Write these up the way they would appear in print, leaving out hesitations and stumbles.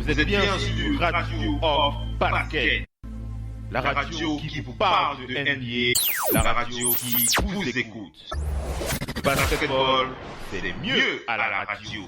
Vous êtes bien sur Radio Hors Parquet. La radio qui vous parle de NBA, la radio qui vous écoute. Basketball, c'est mieux à la radio.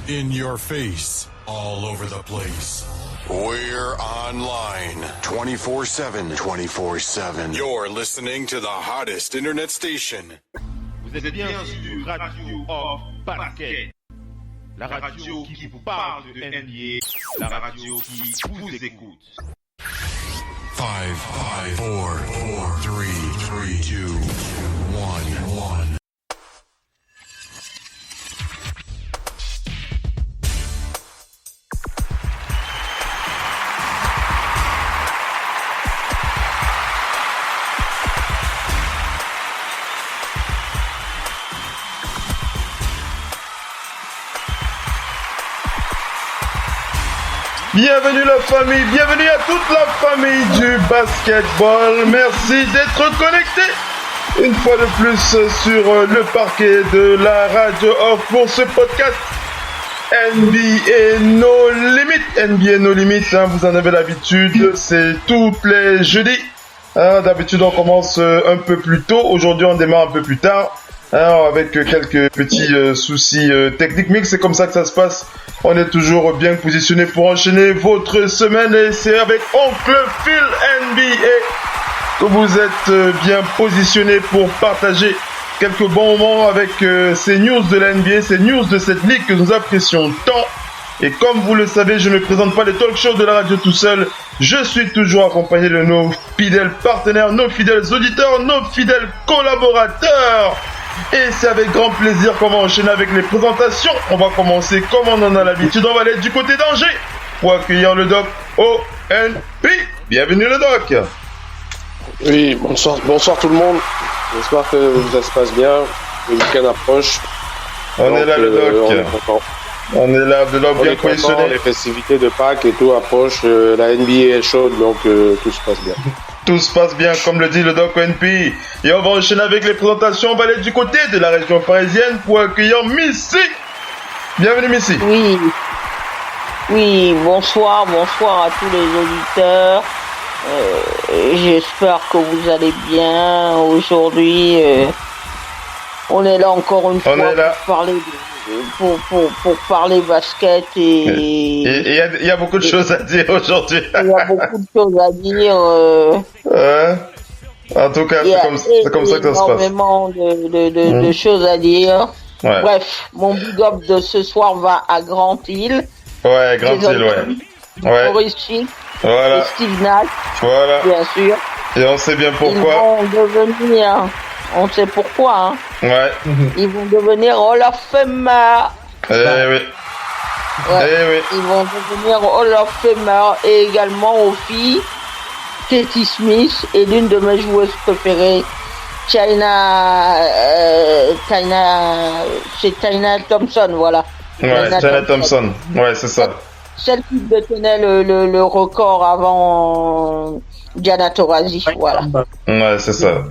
In your face, all over the place. We're online 24/7. 24/7. You're listening to the hottest internet station. Vous êtes bien sur Radio Hors Parquet. La radio qui vous parle de NBA, la radio qui vous écoute. 5, 4, 3, 2, 1. Bienvenue la famille, bienvenue à toute la famille du basketball. Merci d'être connectés une fois de plus sur le parquet de la radio off pour ce podcast NBA No Limit. NBA No Limit, vous en avez l'habitude, c'est tous les jeudis. D'habitude on commence un peu plus tôt, aujourd'hui on démarre un peu plus tard. Avec quelques petits soucis techniques, mais c'est comme ça que ça se passe. On est toujours bien positionné pour enchaîner votre semaine et c'est avec Oncle Phil NBA que vous êtes bien positionné pour partager quelques bons moments avec ces news de la NBA, ces news de cette ligue que nous apprécions tant. Et comme vous le savez, je ne présente pas les talk shows de la radio tout seul. Je suis toujours accompagné de nos fidèles partenaires, nos fidèles auditeurs, nos fidèles collaborateurs. Et c'est avec grand plaisir qu'on va enchaîner avec les présentations. On va commencer comme on en a l'habitude. On va aller du côté d'Angers pour accueillir le doc ONP. Bienvenue le doc. Oui, bonsoir tout le monde. J'espère que ça se passe bien. Le week-end approche. On est là le doc. On est là de l'homme bien positionné. Les festivités de Pâques et tout approche. La NBA est chaude, donc tout se passe bien. Tout se passe bien, comme le dit le doc ONP. Et on va enchaîner avec les présentations. On va aller du côté de la région parisienne pour accueillir Missy. Bienvenue Missy. Oui, bonsoir à tous les auditeurs. J'espère que vous allez bien. Aujourd'hui, on est là encore une fois pour parler basket et il y a beaucoup de choses à dire aujourd'hui. Il y a beaucoup de choses à dire. En tout cas, c'est comme ça que ça se passe. Énormément de choses à dire. Ouais. Bref, mon big up de ce soir va à Grant Hill. Ouais, Grant Hill, ouais. Boris Chick. Voilà. Et Steve Nash. Voilà. Bien sûr. Et on sait bien pourquoi. Ils vont devenir, on sait pourquoi, hein. Ouais. Ils vont devenir Hall of Famer. Oui. Ouais. Oui. Ils vont devenir Hall of Famer et également aux filles, Katie Smith et l'une de mes joueuses préférées, China Thompson, voilà. Ouais, China Thompson. Ouais, c'est ça. Celle qui détenait le record avant Diana Taurasi, voilà. Ouais, c'est ça.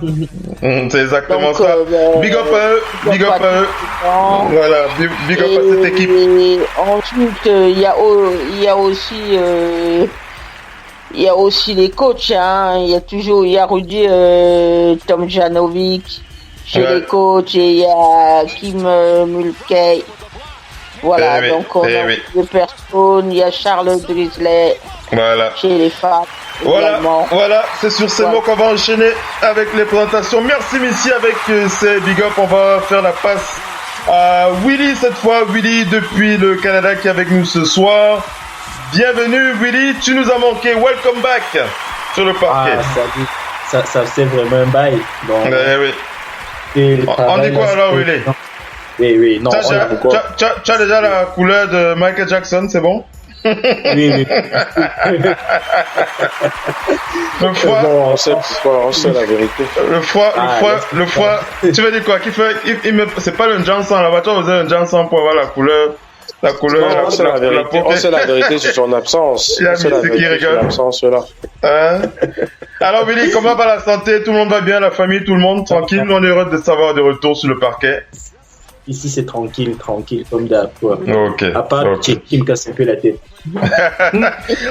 C'est exactement ça. Big up à eux. Voilà, big up à cette équipe. Et ensuite, il y a aussi les coachs, hein. Il y a Rudy Tomjanovic chez les coachs et il y a Kim Mulkey. Voilà, donc on a deux personnes, il y a Charles Drisley chez les femmes. Voilà, c'est sur ces mots qu'on va enchaîner avec les présentations. Merci Missy avec ces big up. On va faire la passe à Willy cette fois. Willy depuis le Canada qui est avec nous ce soir. Bienvenue Willy, tu nous as manqué. Welcome back sur le parquet. Ça c'est vraiment un bail. Donc, on dit quoi alors Willy? Oui, non. Tu as déjà la couleur de Michael Jackson, c'est bon? Oui. Le froid. Bon, on sait la vérité. Le froid. Tu veux dire quoi? C'est pas le Johnson, la voiture faisait un Johnson pour avoir la couleur La couleur, on sait la vérité sur son absence. Il y a Missy qui rigole. L'absence là. Hein? Alors Willy, comment va la santé? Tout le monde va bien, la famille, tout le monde tranquille? On est heureux de savoir de retour sur le parquet. Ici, c'est tranquille, comme d'hab. Ok. À part Bicheki qui me casse un peu la tête.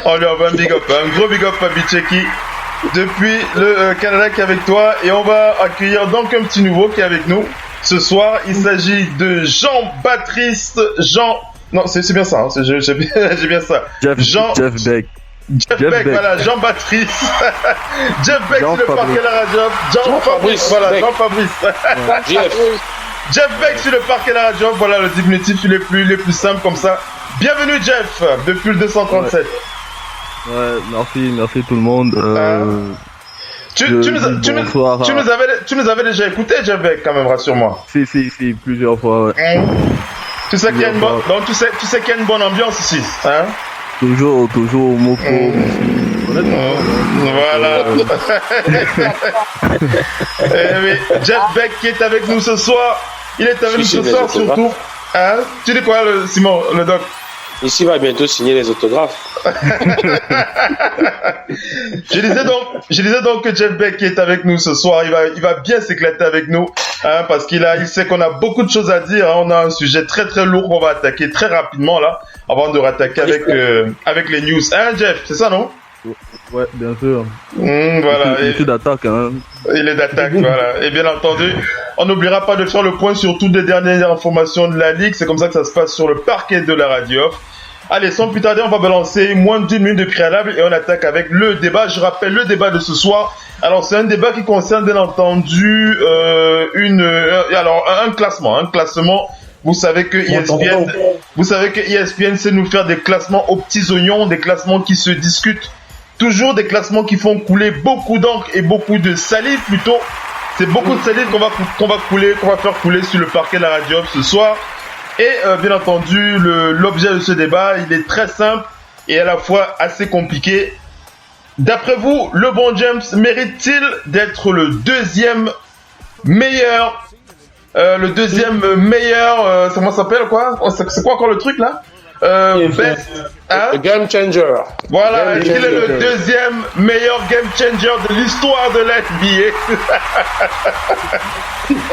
On lui envoie un big up, un gros big up à Bicheki depuis le Canada qui est avec toi. Et on va accueillir donc un petit nouveau qui est avec nous. Ce soir, il s'agit de Jean-Baptiste Non, c'est bien ça, hein, j'ai bien ça. Jeff Beck. Jeff Beck, voilà, Jean-Baptiste. Jeff Beck sur le parquet la radio. Jean-Fabrice, voilà, Jean-Fabrice. Jeff Beck sur le parquet la radio, voilà le diminutif les plus simples comme ça. Bienvenue Jeff, depuis le 237. Ouais, merci tout le monde. Tu nous avais déjà écouté Jeff Beck quand même, rassure-moi. Si, plusieurs fois, ouais. Tu sais qu'il y a une bonne ambiance ici, hein? Toujours au Moko. Voilà. Oui, Jeff Beck qui est avec nous ce soir. Il est avec nous ce soir surtout. Hein? Tu dis quoi, Simon, le doc? Ici va bientôt signer les autographes. Je disais donc que Jeff Beck qui est avec nous ce soir, il va bien s'éclater avec nous, hein, parce il sait qu'on a beaucoup de choses à dire, hein. On a un sujet très très lourd qu'on va attaquer très rapidement là, avant de rattaquer avec les news. Hein Jeff, c'est ça non? Ouais, bien sûr. Voilà. Il est d'attaque, hein. Il est d'attaque, voilà. Et bien entendu, on n'oubliera pas de faire le point sur toutes les dernières informations de la Ligue. C'est comme ça que ça se passe sur le parquet de la radio. Allez, sans plus tarder, on va balancer moins d'1 minute de préalable et on attaque avec le débat. Je rappelle le débat de ce soir. Alors, c'est un débat qui concerne bien entendu un classement. Vous savez que ESPN sait nous faire des classements aux petits oignons, des classements qui se discutent. Toujours des classements qui font couler beaucoup d'encre et beaucoup de salive plutôt. C'est beaucoup de salive qu'on va faire couler sur le parquet de la radio ce soir. Et bien entendu, l'objet de ce débat, il est très simple et à la fois assez compliqué. D'après vous, LeBron James mérite-t-il d'être le deuxième meilleur, comment ça s'appelle quoi? C'est quoi encore le truc là? Best, hein? Game changer. Voilà, il est le deuxième meilleur game changer de l'histoire de la NBA.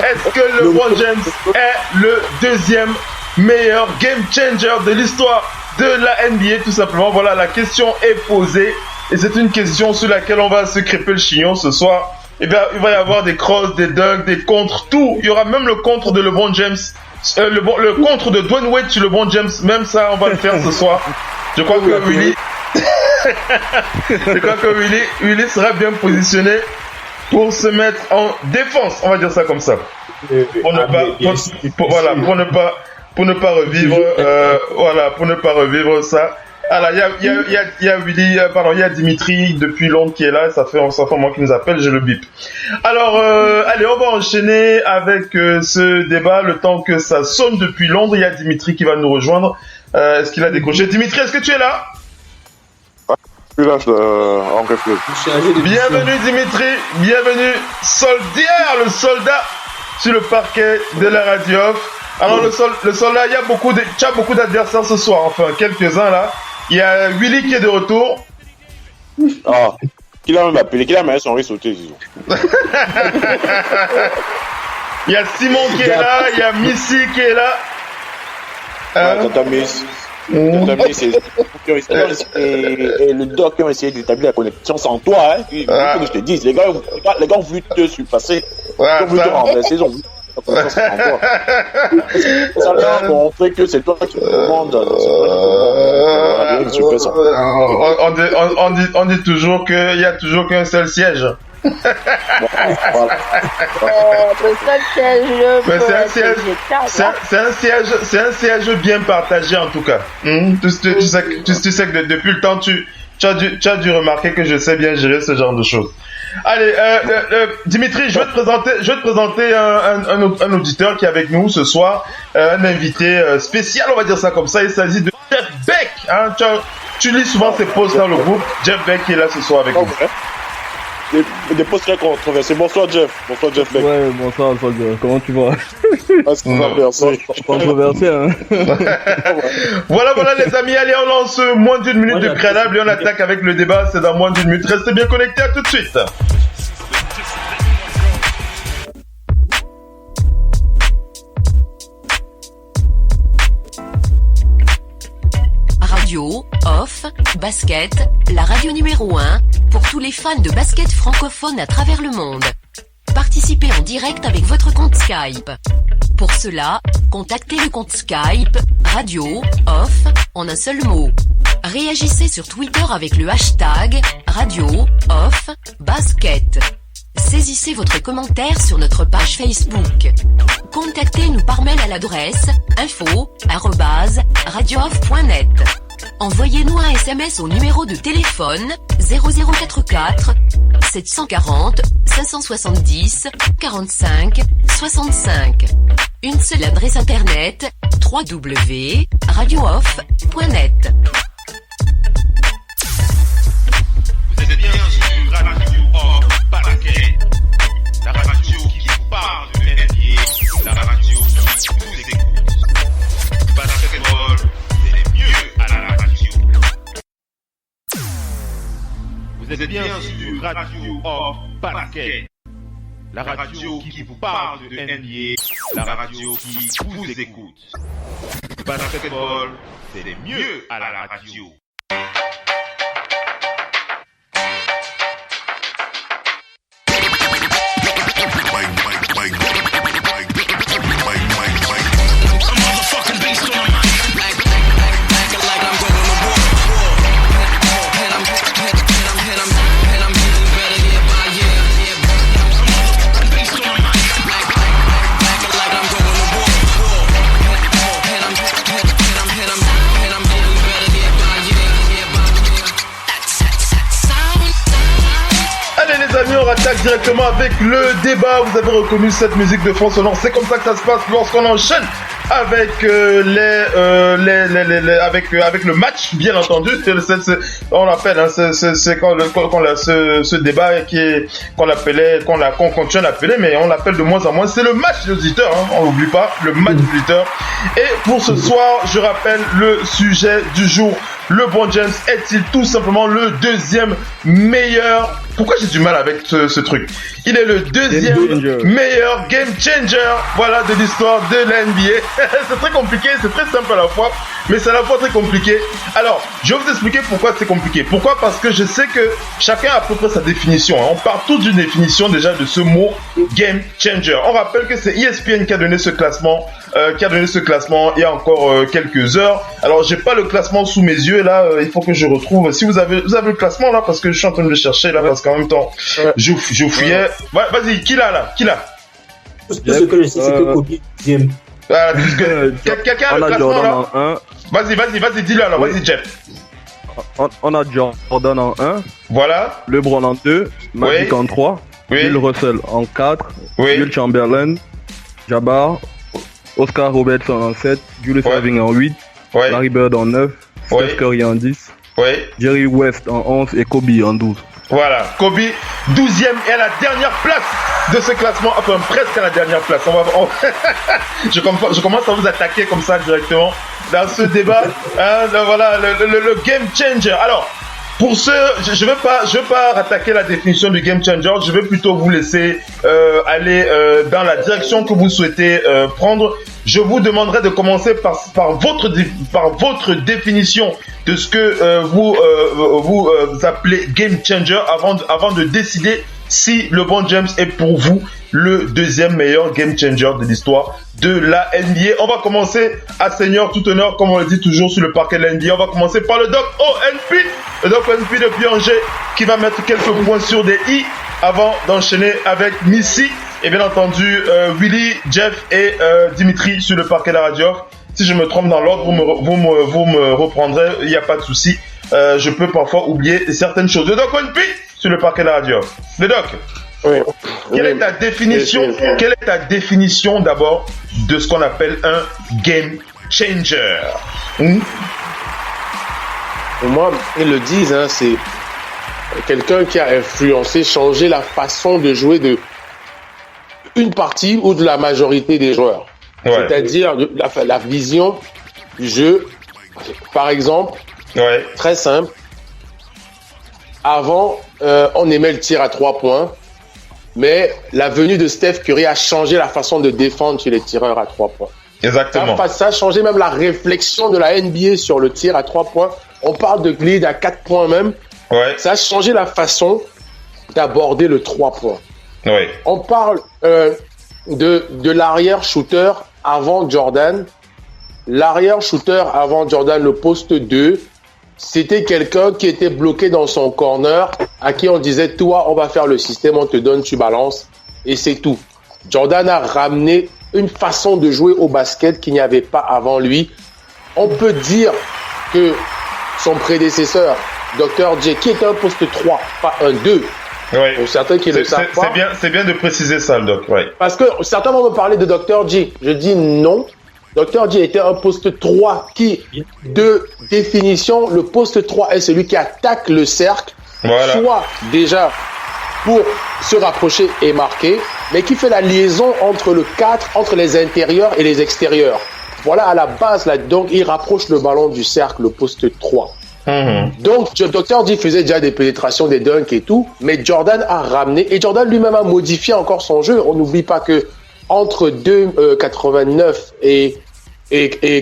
Est-ce que LeBron James est le deuxième meilleur game changer de l'histoire de la NBA, tout simplement? Voilà, la question est posée et c'est une question sur laquelle on va se crêper le chignon ce soir. Eh bien, il va y avoir des crosses, des dunks, des contres, tout. Il y aura même le contre de LeBron James. Le contre de Dwayne Wade sur LeBron James, même ça, on va le faire ce soir. Je crois que Willy sera bien positionné pour se mettre en défense, on va dire ça comme ça. Pour ne pas revivre ça. Alors, il y a Willy, il y a Dimitri depuis Londres qui est là, ça fait un moment qu'il nous appelle, je le bip. Alors, allez, on va enchaîner avec ce débat, le temps que ça sonne depuis Londres. Il y a Dimitri qui va nous rejoindre. Est-ce qu'il a décroché? Dimitri, est-ce que tu es là? Je suis là, en réflexion. Bienvenue Dimitri, bienvenue Soldier, le soldat sur le parquet de la radio. Alors le soldat, tu as beaucoup d'adversaires ce soir, enfin quelques-uns là. Il y a Willy qui est de retour. Ah, qu'il a même appelé, qu'il a même son risque sauté, disons. Il y a Simon qui est là, il y a Missy qui est là. Tata Miss, c'est le doc qui ont essayé d'établir la connexion sans toi, hein. Comme je te dis, les gars ont voulu te surpasser. Ils ont voulu te renverser, ils ont voulu ça a montré que c'est toi qui commandes. On dit toujours qu'il y a toujours qu'un seul siège. C'est un siège bien partagé en tout cas. Tu sais que depuis le temps tu as dû remarquer que je sais bien gérer ce genre de choses. Allez, Dimitri, je vais te présenter un auditeur qui est avec nous ce soir, un invité spécial, on va dire ça comme ça. Il s'agit de Jeff Beck. Hein, tu lis souvent ses posts dans le groupe. Jeff Beck qui est là ce soir avec nous. des postes très controversés. Bonsoir Jeff. Bonsoir Jeff. Mec. Ouais, bonsoir Alpha. Comment tu vas? C'est controversé. Controversé, hein. Voilà les amis, allez on lance moins d'une minute de préalable et on attaque avec le débat, c'est dans moins d'une minute. Restez bien connectés, à tout de suite. Radio, off, basket, la radio numéro 1 pour tous les fans de basket francophone à travers le monde. Participez en direct avec votre compte Skype. Pour cela, contactez le compte Skype Radio, off, en un seul mot. Réagissez sur Twitter avec le hashtag Radio, off, basket. Saisissez votre commentaire sur notre page Facebook. Contactez-nous par mail à l'adresse info@radiooff.net. Envoyez-nous un SMS au numéro de téléphone 0044 740 570 45 65. Une seule adresse internet www.radiooff.net. Vous êtes bien sur Radio Off Parquet, la radio qui vous parle de NBA, la radio qui vous écoute. Basketball, c'est mieux à la radio. Vous êtes bien sur Radio Off Parquet, la radio qui vous parle de NBA, la radio qui vous écoute. Basketball, c'est mieux à la radio. On attaque directement avec le débat. Vous avez reconnu cette musique de fond sonore. C'est comme ça que ça se passe lorsqu'on enchaîne avec avec le match, bien entendu. On l'appelle, hein, c'est quand ce débat qu'on continue à l'appeler, mais on l'appelle de moins en moins. C'est le match des auditeurs, hein, on n'oublie pas, le match des auditeurs. Et pour ce soir, je rappelle le sujet du jour. LeBron James est-il tout simplement le deuxième meilleur? Pourquoi j'ai du mal avec ce truc? Il est le deuxième meilleur game changer, voilà, de l'histoire de la NBA. C'est très compliqué, c'est très simple à la fois, mais c'est à la fois très compliqué. Alors, je vais vous expliquer pourquoi c'est compliqué. Pourquoi? Parce que je sais que chacun a à peu près sa définition. On part tous d'une définition déjà de ce mot game changer. On rappelle que c'est ESPN qui a donné ce classement, il y a encore quelques heures. Alors, j'ai pas le classement sous mes yeux là. Il faut que je retrouve. Si vous avez le classement là, parce que je suis en train de le chercher là, parce qu'en même temps, je fouillais. Ouais, vas-y, qui l'a? Tout ce que je sais, c'est que Kobe est deuxième. Quelqu'un a le classement là? Vas-y, dis-le alors, vas-y, Jeff. On a Jordan en 1. Voilà. LeBron en 2. Magic en 3. Bill Russell en 4. Will Chamberlain. Jabbar. Oscar Robertson en 7. Julius Erving en 8. Larry Bird en 9. Steph Curry en 10. Jerry West en 11 et Kobe en 12. Voilà, Kobe, 12e et à la dernière place de ce classement, enfin presque à la dernière place. Je commence à vous attaquer comme ça directement dans ce débat. Voilà, le game changer. Alors, pour ce, je veux pas attaquer la définition du game changer. Je vais plutôt vous laisser aller dans la direction que vous souhaitez prendre. Je vous demanderai de commencer par votre définition de ce que vous appelez game changer avant de décider si LeBron James est pour vous le deuxième meilleur game changer de l'histoire de la NBA. On va commencer à seigneur tout honneur, comme on le dit toujours sur le parquet de la NBA. On va commencer par le Doc ONP, le Doc ONP de Angers, qui va mettre quelques points sur des i avant d'enchaîner avec Missy. Et bien entendu, Willy, Jeff et Dimitri sur le parquet de la radio. Si je me trompe dans l'ordre, vous me reprendrez, il n'y a pas de souci. Je peux parfois oublier certaines choses. Le Doc ONP sur le parquet de la radio. Le Doc, quelle est ta définition d'abord de ce qu'on appelle un game changer? Pour moi, ils le disent, hein, c'est quelqu'un qui a influencé, changé la façon de jouer de une partie ou de la majorité des joueurs. Ouais. C'est-à-dire la vision du jeu. Par exemple, très simple. Avant, on aimait le tir à 3 points, mais la venue de Steph Curry a changé la façon de défendre chez les tireurs à 3 points. Exactement. Ça a changé même la réflexion de la NBA sur le tir à 3 points. On parle de lead à 4 points même. Ouais. Ça a changé la façon d'aborder le 3 points. Ouais. On parle de l'arrière shooter avant Jordan. L'arrière shooter avant Jordan, le poste 2, c'était quelqu'un qui était bloqué dans son corner, à qui on disait, toi, on va faire le système, on te donne, tu balances, et c'est tout. Jordan a ramené une façon de jouer au basket qu'il n'y avait pas avant lui. On peut dire que son prédécesseur, Dr. J, qui était un poste 3, pas un 2, pour certains qui le savent pas. C'est bien de préciser ça, le doc. Parce que certains vont me parler de Dr. J. Je dis non. Dr. J était un poste 3 qui, de définition, le poste 3 est celui qui attaque le cercle, soit déjà pour se rapprocher et marquer, mais qui fait la liaison entre le 4, entre les intérieurs et les extérieurs. Voilà à la base, là, donc il rapproche le ballon du cercle, le poste 3. Donc, Dr. J faisait déjà des pénétrations, des dunks et tout, mais Jordan a ramené, et Jordan lui-même a modifié encore son jeu. On n'oublie pas que entre 89 et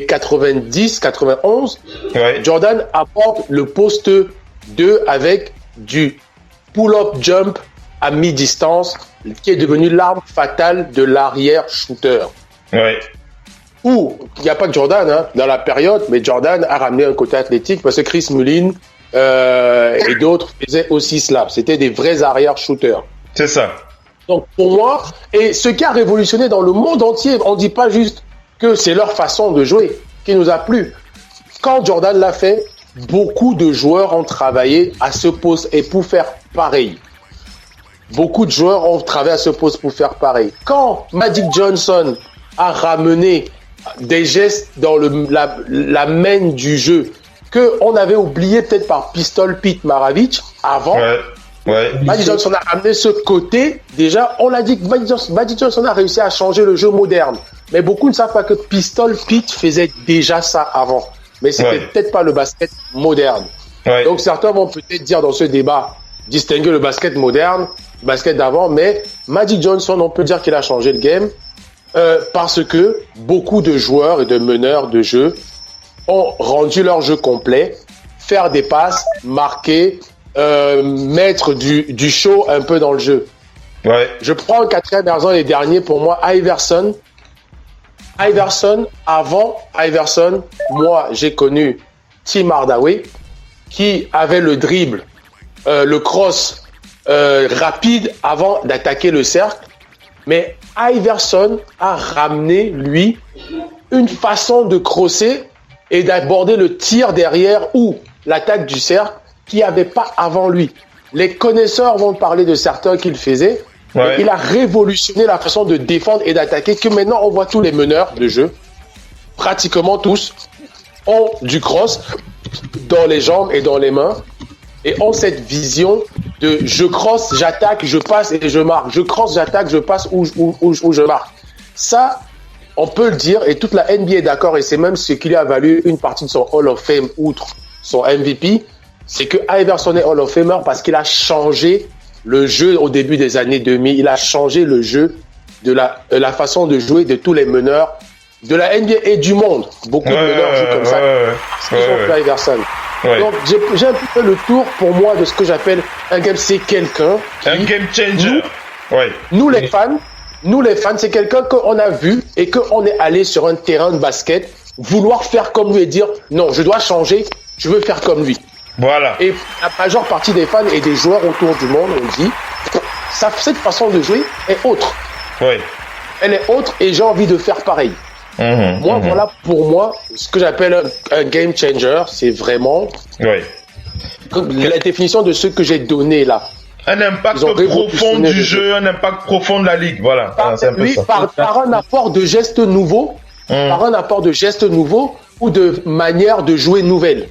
90, 91, Jordan apporte le poste 2 avec du pull-up jump à mi-distance, qui est devenu l'arme fatale de l'arrière shooter. Ou, il n'y a pas que Jordan dans la période, mais Jordan a ramené un côté athlétique parce que Chris Mullin et d'autres faisaient aussi cela. C'était des vrais arrière shooters. C'est ça. Donc pour moi, et ce qui a révolutionné dans le monde entier, on ne dit pas juste que c'est leur façon de jouer qui nous a plu. Quand Jordan l'a fait, beaucoup de joueurs ont travaillé à ce poste et pour faire pareil. Beaucoup de joueurs ont travaillé à ce poste pour faire pareil. Quand Magic Johnson a ramené des gestes dans la main du jeu qu'on avait oublié peut-être par Pistol Pete Maravich avant, Magic Johnson a ramené ce côté. Déjà, on l'a dit que Magic Johnson a réussi à changer le jeu moderne. Mais beaucoup ne savent pas que Pistol Pete faisait déjà ça avant. Mais c'était peut-être pas le basket moderne. Donc certains vont peut-être dire dans ce débat, distinguer le basket moderne, le basket d'avant. Mais Magic Johnson, on peut dire qu'il a changé le game parce que beaucoup de joueurs et de meneurs de jeu ont rendu leur jeu complet, faire des passes, marquer, mettre du show un peu dans le jeu. Je prends le 4e Erzan les derniers pour moi, Iverson, avant Iverson, moi j'ai connu Tim Hardaway qui avait le dribble, le cross rapide avant d'attaquer le cercle, mais Iverson a ramené lui une façon de crosser et d'aborder le tir derrière ou l'attaque du cercle qu'il n'y avait pas avant lui. Les connaisseurs vont parler de certains qu'il faisait. Il a révolutionné la façon de défendre et d'attaquer que maintenant on voit tous les meneurs de jeu, pratiquement tous, ont du cross dans les jambes et dans les mains et ont cette vision de je cross, j'attaque, je passe et je marque. Je cross, j'attaque, je passe ou je marque. Ça, on peut le dire et toute la NBA est d'accord et c'est même ce qui lui a valu une partie de son Hall of Fame outre son MVP. C'est que Iverson est Hall of Famer parce qu'il a changé le jeu au début des années 2000. Il a changé le jeu de la façon de jouer de tous les meneurs de la NBA et du monde. Beaucoup de meneurs jouent comme ça. Ils ont fait Iverson. Donc, j'ai un peu le tour pour moi de ce que j'appelle un game. C'est quelqu'un qui... Un game changer. Nous les fans, c'est quelqu'un qu'on a vu et qu'on est allé sur un terrain de basket vouloir faire comme lui et dire non, je dois changer, je veux faire comme lui. Voilà. Et la majeure partie des fans et des joueurs autour du monde ont dit cette façon de jouer est autre. Elle est autre et j'ai envie de faire pareil. Voilà pour moi ce que j'appelle un game changer, c'est vraiment la définition de ce que j'ai donné là. Un impact profond du jeu, un impact profond de la ligue, voilà. Par un apport de gestes nouveaux, ou de manière de jouer nouvelle.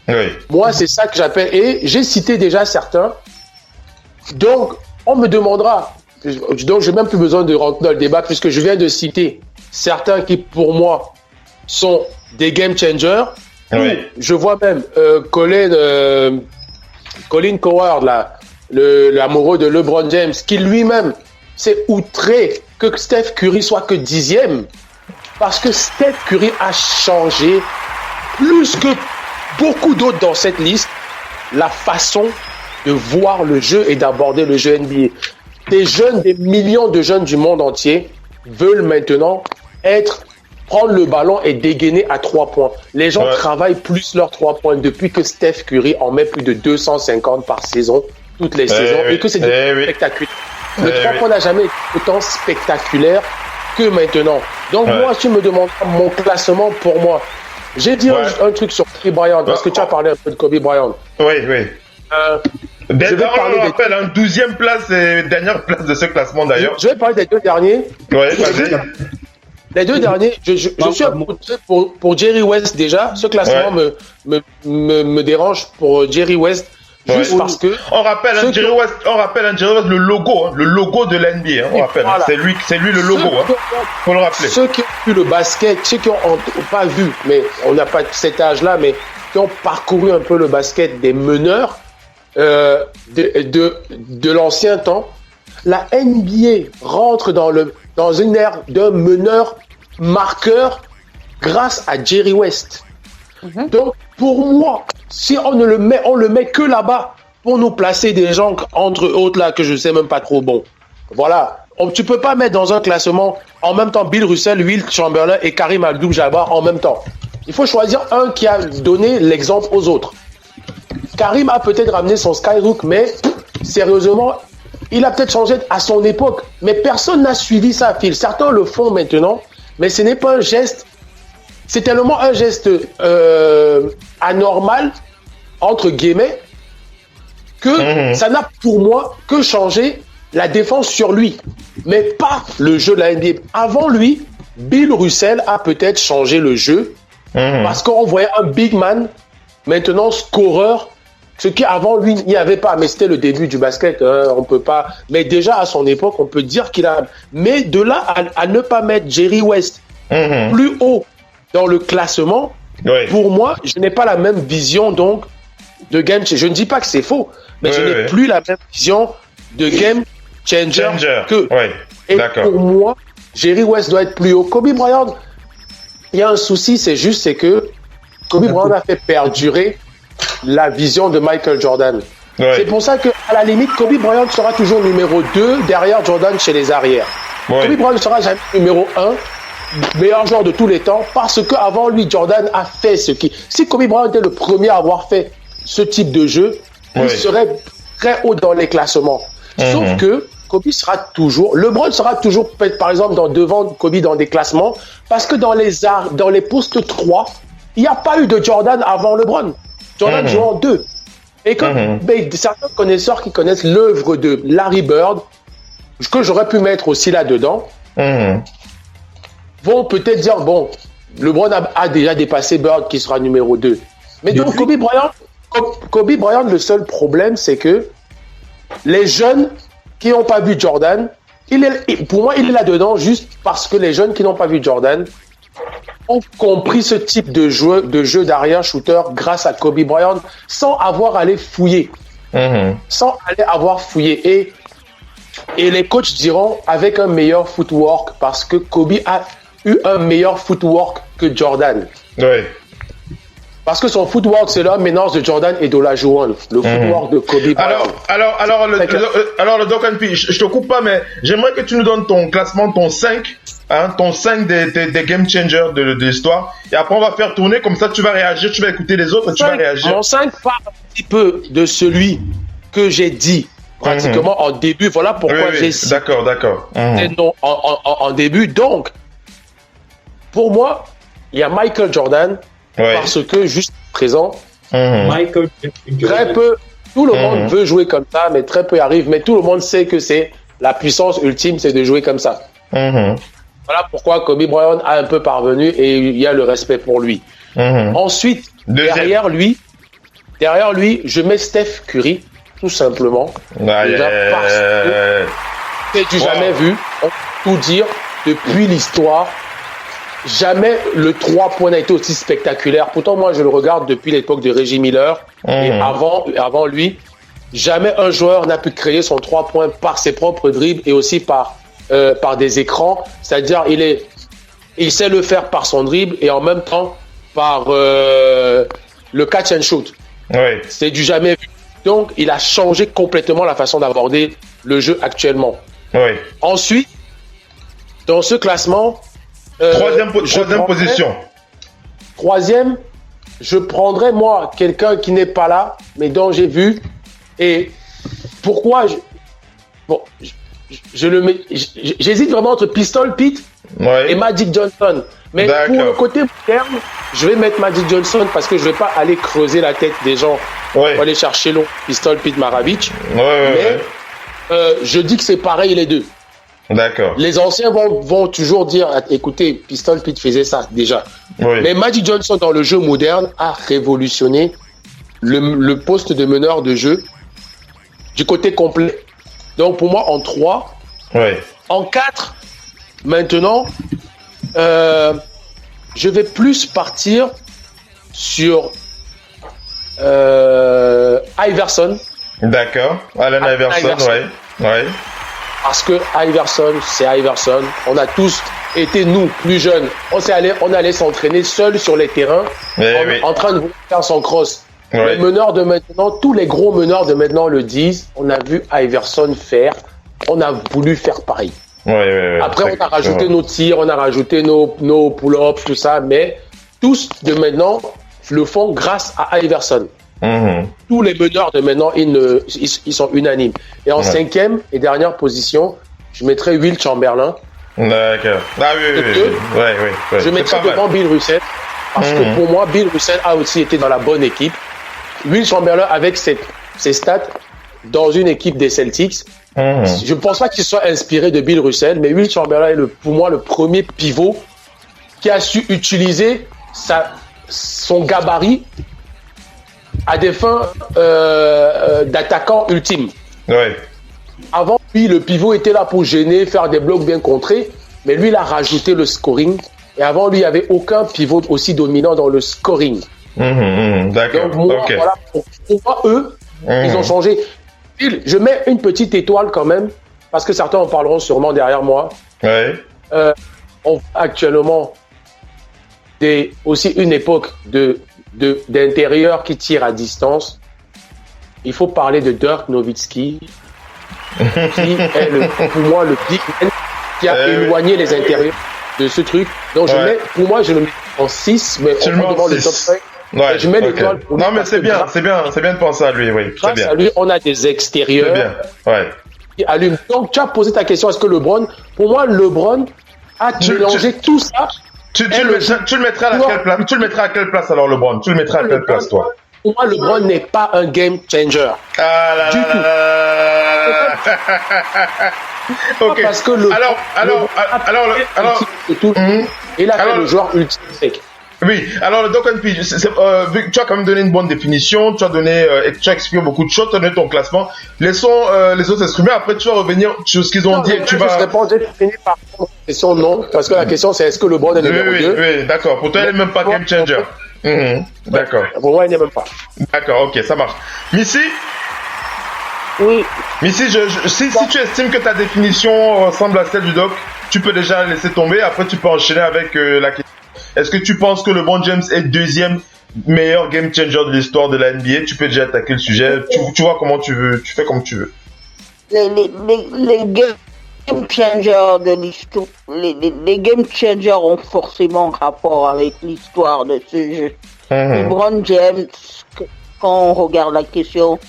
Oui. Moi, c'est ça que j'appelle. Et j'ai cité déjà certains. Donc, on me demandera. Donc, je n'ai même plus besoin de rentrer dans le débat puisque je viens de citer certains qui, pour moi, sont des game changers. Oui. Je vois même Colin Coward, là, l'amoureux de LeBron James, qui lui-même s'est outré que Steph Curry soit que 10e. Parce que Steph Curry a changé plus que beaucoup d'autres dans cette liste la façon de voir le jeu et d'aborder le jeu NBA. Des millions de jeunes du monde entier veulent maintenant prendre le ballon et dégainer à 3 points. Les gens travaillent plus leurs 3 points depuis que Steph Curry en met plus de 250 par saison, toutes les saisons, et que c'est spectaculaire. Le 3 points n'a jamais été autant spectaculaire que maintenant. Donc moi, si tu me demandes mon classement pour moi, j'ai dit un truc sur Kobe Bryant, parce que tu as parlé un peu de Kobe Bryant. Oui. Je vais parler on rappelle, 12e place et dernière place de ce classement d'ailleurs. Je vais parler des 2 derniers. Oui, vas-y. Les 2 derniers, je suis pour Jerry West déjà. Ce classement me dérange pour Jerry West. Juste parce que on rappelle Jerry West, le logo de l'NBA. On rappelle, voilà. c'est lui le logo. Faut le rappeler. Ceux qui ont vu le basket, ceux qui ont pas vu, mais on n'a pas cet âge-là, mais qui ont parcouru un peu le basket des meneurs de l'ancien temps, la NBA rentre dans une ère d'un meneur marqueur grâce à Jerry West. Donc, pour moi, si on le met que là-bas pour nous placer des gens entre autres là que je sais même pas trop bon. Voilà. Tu peux pas mettre dans un classement en même temps Bill Russell, Wilt Chamberlain et Karim Abdul-Jabbar en même temps. Il faut choisir un qui a donné l'exemple aux autres. Karim a peut-être ramené son Skyhook, mais sérieusement, il a peut-être changé à son époque. Mais personne n'a suivi ça, Phil. Certains le font maintenant, mais ce n'est pas un geste. C'est tellement un geste anormal, entre guillemets, que ça n'a pour moi que changé la défense sur lui, mais pas le jeu de la NBA. Avant lui, Bill Russell a peut-être changé le jeu parce qu'on voyait un big man, maintenant scoreur, ce qui avant lui il n'y avait pas, mais c'était le début du basket, on peut pas. Mais déjà à son époque, on peut dire qu'il a. Mais de là à ne pas mettre Jerry West plus haut dans le classement, pour moi, je n'ai pas la même vision donc de game changer. Je ne dis pas que c'est faux, mais je n'ai plus la même vision de game changer que. Et pour moi, Jerry West doit être plus haut. Kobe Bryant, il y a un souci, c'est que Kobe Bryant a fait perdurer la vision de Michael Jordan. C'est pour ça que à la limite, Kobe Bryant sera toujours numéro 2 derrière Jordan chez les arrières. Kobe Bryant ne sera jamais numéro 1. Meilleur joueur de tous les temps, parce que avant lui, Jordan a fait si Kobe Bryant était le premier à avoir fait ce type de jeu, il serait très haut dans les classements. Sauf que Kobe sera toujours, LeBron sera toujours, par exemple, devant Kobe dans des classements, parce que dans les postes 3, il n'y a pas eu de Jordan avant LeBron. Jordan joue en 2. Et comme certains connaisseurs qui connaissent l'œuvre de Larry Bird, que j'aurais pu mettre aussi là-dedans, vont peut-être dire, bon, LeBron a déjà dépassé Bird qui sera numéro 2. Mais donc Kobe Bryant, le seul problème, c'est que les jeunes qui n'ont pas vu Jordan, pour moi, il est là-dedans juste parce que les jeunes qui n'ont pas vu Jordan ont compris ce type de jeu d'arrière shooter grâce à Kobe Bryant sans avoir à aller fouiller. Et les coachs diront avec un meilleur footwork parce que Kobe a eu un meilleur footwork que Jordan. Parce que son footwork, c'est le mélange de Jordan et d'Olajuwon. Le footwork de Kobe Bryant. Alors, le Doc and P, je te coupe pas, mais j'aimerais que tu nous donnes ton classement, ton 5 des game changers de l'histoire. Et après, on va faire tourner, comme ça, tu vas réagir, tu vas écouter les autres et tu vas réagir. Mon 5 part un petit peu de celui que j'ai dit pratiquement en début. Voilà pourquoi j'ai cité. D'accord. En début. Donc, pour moi, il y a Michael Jordan. Parce que juste présent, Michael très peu, tout le monde veut jouer comme ça, mais très peu arrive. Mais tout le monde sait que c'est la puissance ultime, c'est de jouer comme ça. Voilà pourquoi Kobe Bryant a un peu parvenu et il y a le respect pour lui. Ensuite, derrière lui, Derrière lui, je mets Steph Curry, tout simplement. Déjà parce que c'est du jamais vu. On peut tout dire depuis l'histoire. Jamais le 3 points n'a été aussi spectaculaire. Pourtant, moi, je le regarde depuis l'époque de Reggie Miller. Et avant lui, jamais un joueur n'a pu créer son 3 points par ses propres dribbles et aussi par des écrans. C'est-à-dire, il sait le faire par son dribble et en même temps par le catch and shoot. Oui. C'est du jamais vu. Donc, il a changé complètement la façon d'aborder le jeu actuellement. Oui. Ensuite, dans ce classement... Troisième position. Troisième, je prendrais, moi, quelqu'un qui n'est pas là, mais dont j'ai vu. Et pourquoi je le mets... J'hésite vraiment entre Pistol Pete et Magic Johnson. Mais pour le côté moderne, je vais mettre Magic Johnson parce que je ne vais pas aller creuser la tête des gens pour aller chercher long Pistol Pete Maravich. Mais je dis que c'est pareil les deux. D'accord. Les anciens vont toujours dire, écoutez, Pistol Pete faisait ça déjà. Oui. Mais Magic Johnson dans le jeu moderne a révolutionné le poste de meneur de jeu du côté complet. Donc pour moi en 3, en 4, maintenant, je vais plus partir sur Iverson. D'accord. Allen Iverson, ouais. Parce que Iverson, c'est Iverson. On a tous été, nous, plus jeunes, on allait s'entraîner seul sur les terrains, en train de faire son cross. Les meneurs de maintenant, tous les gros meneurs de maintenant le disent. On a vu Iverson faire, on a voulu faire pareil. Après, on a rajouté nos tirs, on a rajouté nos pull-ups, tout ça, mais tous de maintenant le font grâce à Iverson. Tous les meneurs de maintenant, ils sont unanimes. Et en 5e et dernière position, je mettrais Will Chamberlain. D'accord. Ah oui. Je mettrais devant Bill Russell. Parce que pour moi, Bill Russell a aussi été dans la bonne équipe. Will Chamberlain, avec ses stats, dans une équipe des Celtics, je ne pense pas qu'il soit inspiré de Bill Russell, mais Will Chamberlain est pour moi le premier pivot qui a su utiliser son gabarit à des fins d'attaquant ultime. Avant, lui, le pivot était là pour gêner, faire des blocs bien contrés, mais lui, il a rajouté le scoring. Et avant, lui, il n'y avait aucun pivot aussi dominant dans le scoring. D'accord. Donc, moi, voilà, pour moi, eux, ils ont changé. Je mets une petite étoile quand même, parce que certains en parleront sûrement derrière moi. On voit actuellement aussi une époque d'intérieur qui tire à distance. Il faut parler de Dirk Nowitzki, qui est pour moi le big man qui a éloigné les intérieurs de ce truc. Donc pour moi je le mets en 6, mais on demande le top 5. Je mets l'étoile pour lui. Non mais c'est bien de penser à lui, Grâce à lui, on a des extérieurs qui allument. Donc tu as posé ta question, est-ce que LeBron, pour moi LeBron a mélangé tout ça. Tu le mettrais à quelle place alors LeBron? Tu le mettrais à quelle place toi? Pour moi, LeBron n'est pas un game changer. Du tout. Ok. Parce que il a fait le joueur ultime. Oui, alors le Doc P, vu que tu as quand même donné une bonne définition, tu as expliqué beaucoup de choses, tu as donné ton classement. Laissons les autres s'exprimer, après tu vas revenir sur ce qu'ils ont dit et tu vas... Je réponds, j'ai fini par la question non, parce que la question c'est est-ce que LeBron est le numéro 2? Oui, d'accord, pour toi il n'est même pas game changer. D'accord. Pour moi il n'est même pas. D'accord, ok, ça marche. Missy? Oui. Missy, si tu estimes que ta définition ressemble à celle du Doc, tu peux déjà la laisser tomber, après tu peux enchaîner avec la question. Est-ce que tu penses que LeBron James est le deuxième meilleur game changer de l'histoire de la NBA? Tu peux déjà attaquer le sujet. Tu vois comment tu veux. Tu fais comme tu veux. Les game changers de l'histoire, les game changers ont forcément rapport avec l'histoire de ce jeu. LeBron James, quand on regarde la question,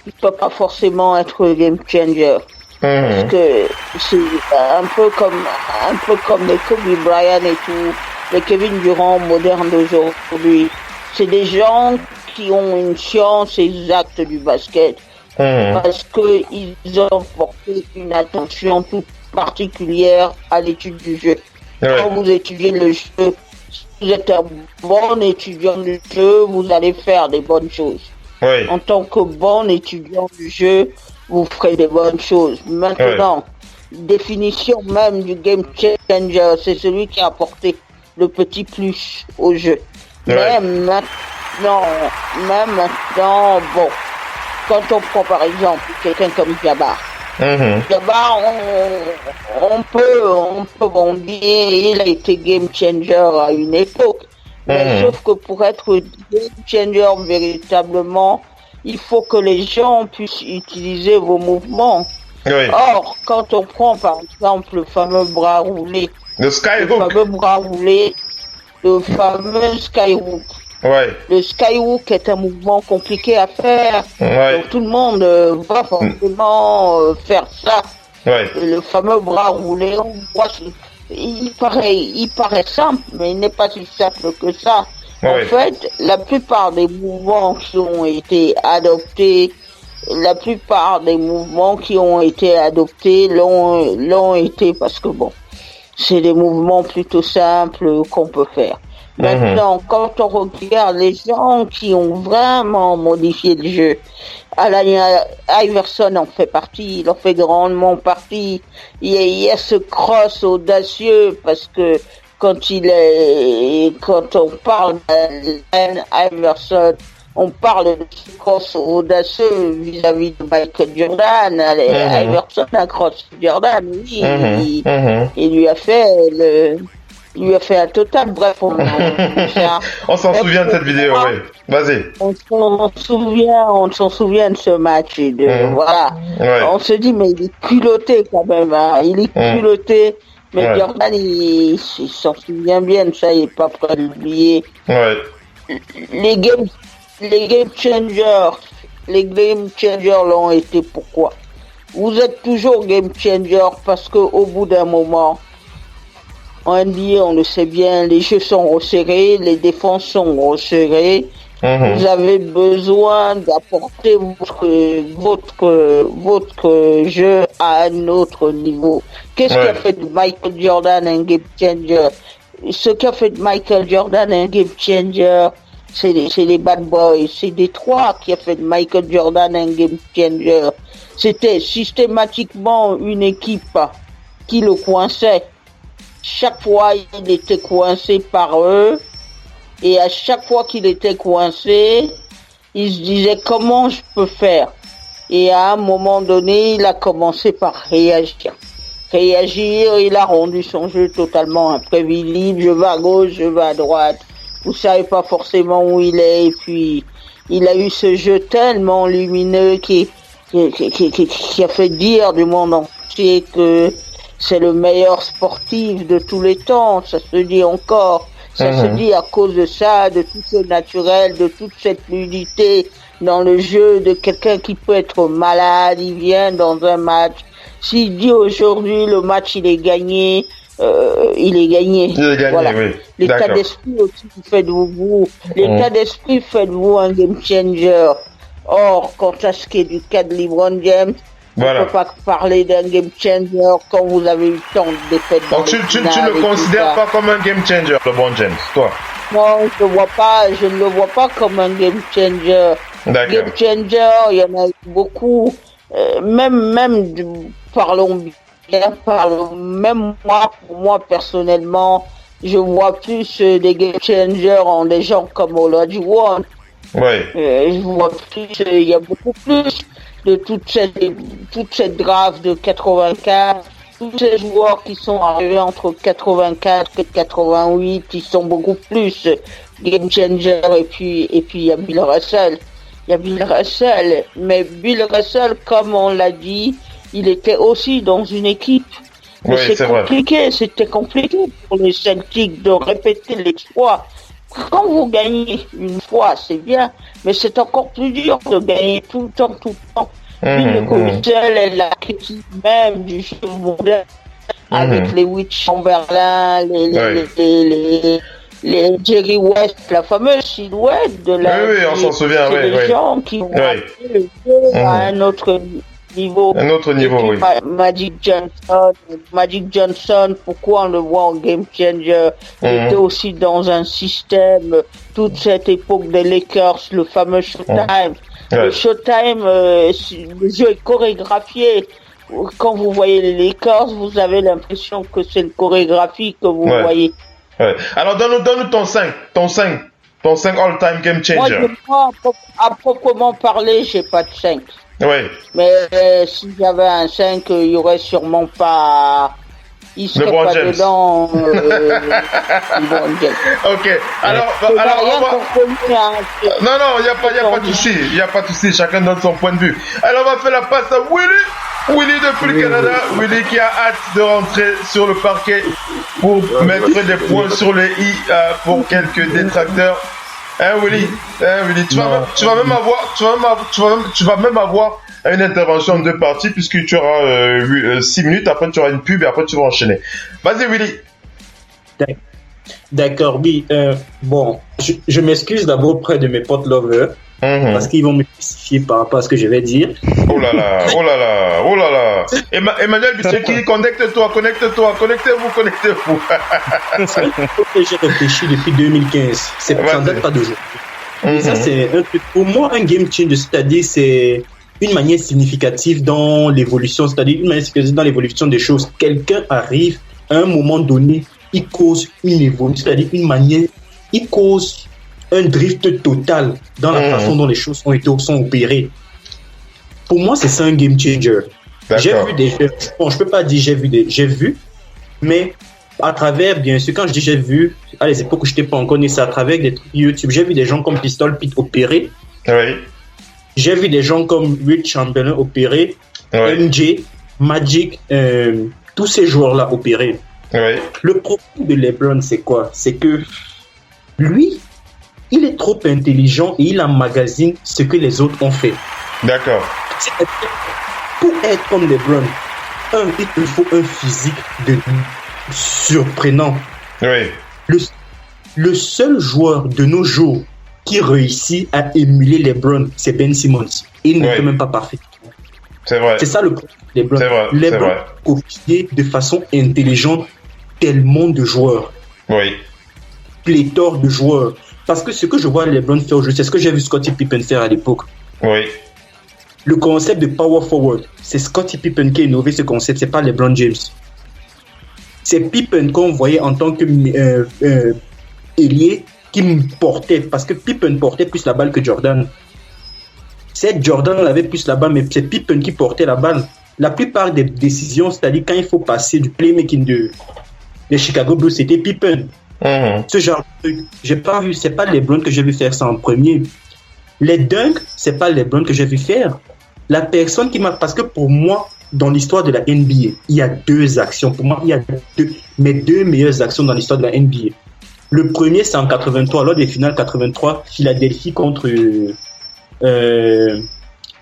il peut pas forcément être game changer. Parce que c'est un peu comme les Kobe Bryant et tout. Les Kevin Durant modernes d'aujourd'hui, c'est des gens qui ont une science exacte du basket parce qu'ils ont porté une attention toute particulière à l'étude du jeu. Quand vous étudiez le jeu, si vous êtes un bon étudiant du jeu, vous allez faire des bonnes choses. En tant que bon étudiant du jeu, vous ferez des bonnes choses. Maintenant, définition même du game changer, c'est celui qui a apporté le petit plus au jeu. Même maintenant, bon, quand on prend par exemple quelqu'un comme Jabbar, Jabbar, on peut bondir, il a été game changer à une époque. Mais sauf que pour être game changer véritablement, il faut que les gens puissent utiliser vos mouvements. Or, quand on prend par exemple le fameux bras roulé, le fameux skyhook. Le skyhook est un mouvement compliqué à faire. Donc tout le monde va forcément faire ça. Le fameux bras roulé, on voit, il paraît simple, mais il n'est pas si simple que ça. En fait, la plupart des mouvements qui ont été adoptés, l'ont été parce que bon, c'est des mouvements plutôt simples qu'on peut faire. Maintenant, quand on regarde les gens qui ont vraiment modifié le jeu, Allen Iverson en fait partie, il en fait grandement partie. Il y a ce cross audacieux parce que quand on parle d'Allen Iverson, on parle de ce cross audacieux vis-à-vis de Michael Jordan. Iverson a cross Jordan, oui, il lui a fait un total, bref, on s'en souvient de cette vidéo, oui. Vas-y. On s'en souvient de ce match et voilà. On se dit, mais il est culotté quand même, hein. Il est culotté. Mais Jordan, il s'en souvient bien de ça, il est pas prêt de l'oublier. Les game changers l'ont été pourquoi? Vous êtes toujours game changer parce que au bout d'un moment, en NBA, on le sait bien, les jeux sont resserrés, les défenses sont resserrées. Vous avez besoin d'apporter votre jeu à un autre niveau. Qu'est-ce qui a fait de Michael Jordan un game changer? Ce qui a fait de Michael Jordan un game changer, c'est les bad boys. C'est Détroit qui a fait de Michael Jordan un game changer. C'était systématiquement une équipe qui le coinçait. Chaque fois, il était coincé par eux. Et à chaque fois qu'il était coincé, il se disait comment je peux faire. Et à un moment donné, il a commencé par réagir. Il a rendu son jeu totalement imprévisible. Je vais à gauche, je vais à droite. Vous savez pas forcément où il est. Et puis, il a eu ce jeu tellement lumineux qui a fait dire du monde entier que c'est le meilleur sportif de tous les temps. Ça se dit encore. Ça se dit à cause de ça, de tout ce naturel, de toute cette nudité dans le jeu, de quelqu'un qui peut être malade, il vient dans un match. S'il dit aujourd'hui le match il est gagné, il est gagné. Voilà. Oui. L'état d'esprit aussi fait de vous. L'état d'esprit fait de vous un game changer. Or, quant à ce qui est du cas de LeBron James, on ne peut pas parler d'un game changer quand vous avez eu tant de défaites. Donc tu ne le considères pas comme un game changer, LeBron James, toi? Non, je ne le vois pas comme un game changer. Game changer, il y en a beaucoup. Même moi personnellement, je vois plus des game changers en des gens comme Olajuwon. Je vois plus, il y a beaucoup plus de toute cette draft de 84, tous ces joueurs qui sont arrivés entre 84 et 88, ils sont beaucoup plus game changer. Et puis il y a Bill Russell. Mais Bill Russell, comme on l'a dit, il était aussi dans une équipe. Mais c'était compliqué pour les Celtics de répéter l'exploit. Quand vous gagnez une fois, c'est bien, mais c'est encore plus dur de gagner tout le temps. Bill Russell est la critique même du jeu moderne, avec les Wilt Chamberlain, les Jerry West, la fameuse silhouette de la... on s'en souvient, des gens qui ont amené le jeu à un autre niveau. Un autre niveau, oui. Magic Johnson, pourquoi on le voit en game changer? Il était aussi dans un système, toute cette époque des Lakers, le fameux Showtime. Le Showtime, le jeu est chorégraphié. Quand vous voyez les Lakers, vous avez l'impression que c'est une chorégraphie que vous voyez. Ouais. Alors, donne-nous ton 5 all-time game changer. Moi, à proprement parler, j'ai pas de 5. Oui. Mais si j'avais un 5, il y aurait sûrement pas... Il serait LeBron pas James. dedans. LeBron James. Ok. Alors, non, il n'y a pas de souci. Il n'y a pas de souci. Chacun donne son point de vue. Alors, on va faire la passe à Willy. Willy depuis le Canada. Willy qui a hâte de rentrer sur le parquet pour mettre des points sur les i pour quelques détracteurs. Hein, Willy, tu vas même avoir une intervention en 2 parties puisque tu auras 6 minutes, après tu auras une pub et après tu vas enchaîner. Vas-y, Willy. D'accord, oui. Bon, je m'excuse d'abord auprès de mes potes lovers parce qu'ils vont me justifier par rapport à ce que je vais dire. Oh là là. Emmanuel Bisseki, connectez-vous. J'ai réfléchi depuis 2015. Ça ne date pas d'aujourd'hui. Et ça, c'est un truc. Pour moi, un game changer, c'est-à-dire, c'est une manière significative dans l'évolution, c'est-à-dire une manière significative dans l'évolution des choses. Quelqu'un arrive à un moment donné, il cause une évolution, c'est-à-dire une manière, il cause un drift total dans la façon dont les choses sont opérées. Pour moi, c'est ça un game changer. J'ai vu des jeux. Bon, je peux pas dire j'ai vu, mais à travers, bien sûr, quand je dis j'ai vu, à les époques où je n'étais pas encore né, c'est à travers des trucs YouTube. J'ai vu des gens comme Pistol Pete opérer. Oui. J'ai vu des gens comme Will Chamberlain opérer, MJ, Magic, tous ces joueurs-là opérer. Oui. Le problème de LeBron, c'est quoi? C'est que lui, il est trop intelligent et il emmagasine ce que les autres ont fait. D'accord. Pour être comme LeBron, il faut un physique surprenant. Oui. Le seul joueur de nos jours qui réussit à émuler LeBron, c'est Ben Simmons. Il ne fait même pas parfait. C'est vrai. C'est ça le problème de LeBron. C'est vrai. LeBron a copié de façon intelligente tellement de joueurs. Oui. Pléthore de joueurs. Parce que ce que je vois LeBron faire aujourd'hui, c'est ce que j'ai vu Scottie Pippen faire à l'époque. Oui. Le concept de power forward, c'est Scottie Pippen qui a innové ce concept, c'est pas LeBron James. C'est Pippen qu'on voyait en tant que ailier qui me portait, parce que Pippen portait plus la balle que Jordan. C'est Jordan avait plus la balle, mais c'est Pippen qui portait la balle. La plupart des décisions, c'est-à-dire quand il faut passer du playmaking de Chicago Bulls, c'était Pippen. Ce genre de truc, j'ai pas vu, c'est pas LeBron que j'ai vu faire ça en premier. Les dunks, c'est pas LeBron que j'ai vu faire. La personne qui m'a, parce que pour moi, dans l'histoire de la NBA, il y a 2 actions. Pour moi, il y a mes 2 meilleures actions dans l'histoire de la NBA. Le premier, c'est en 83, lors des finales 83, Philadelphie contre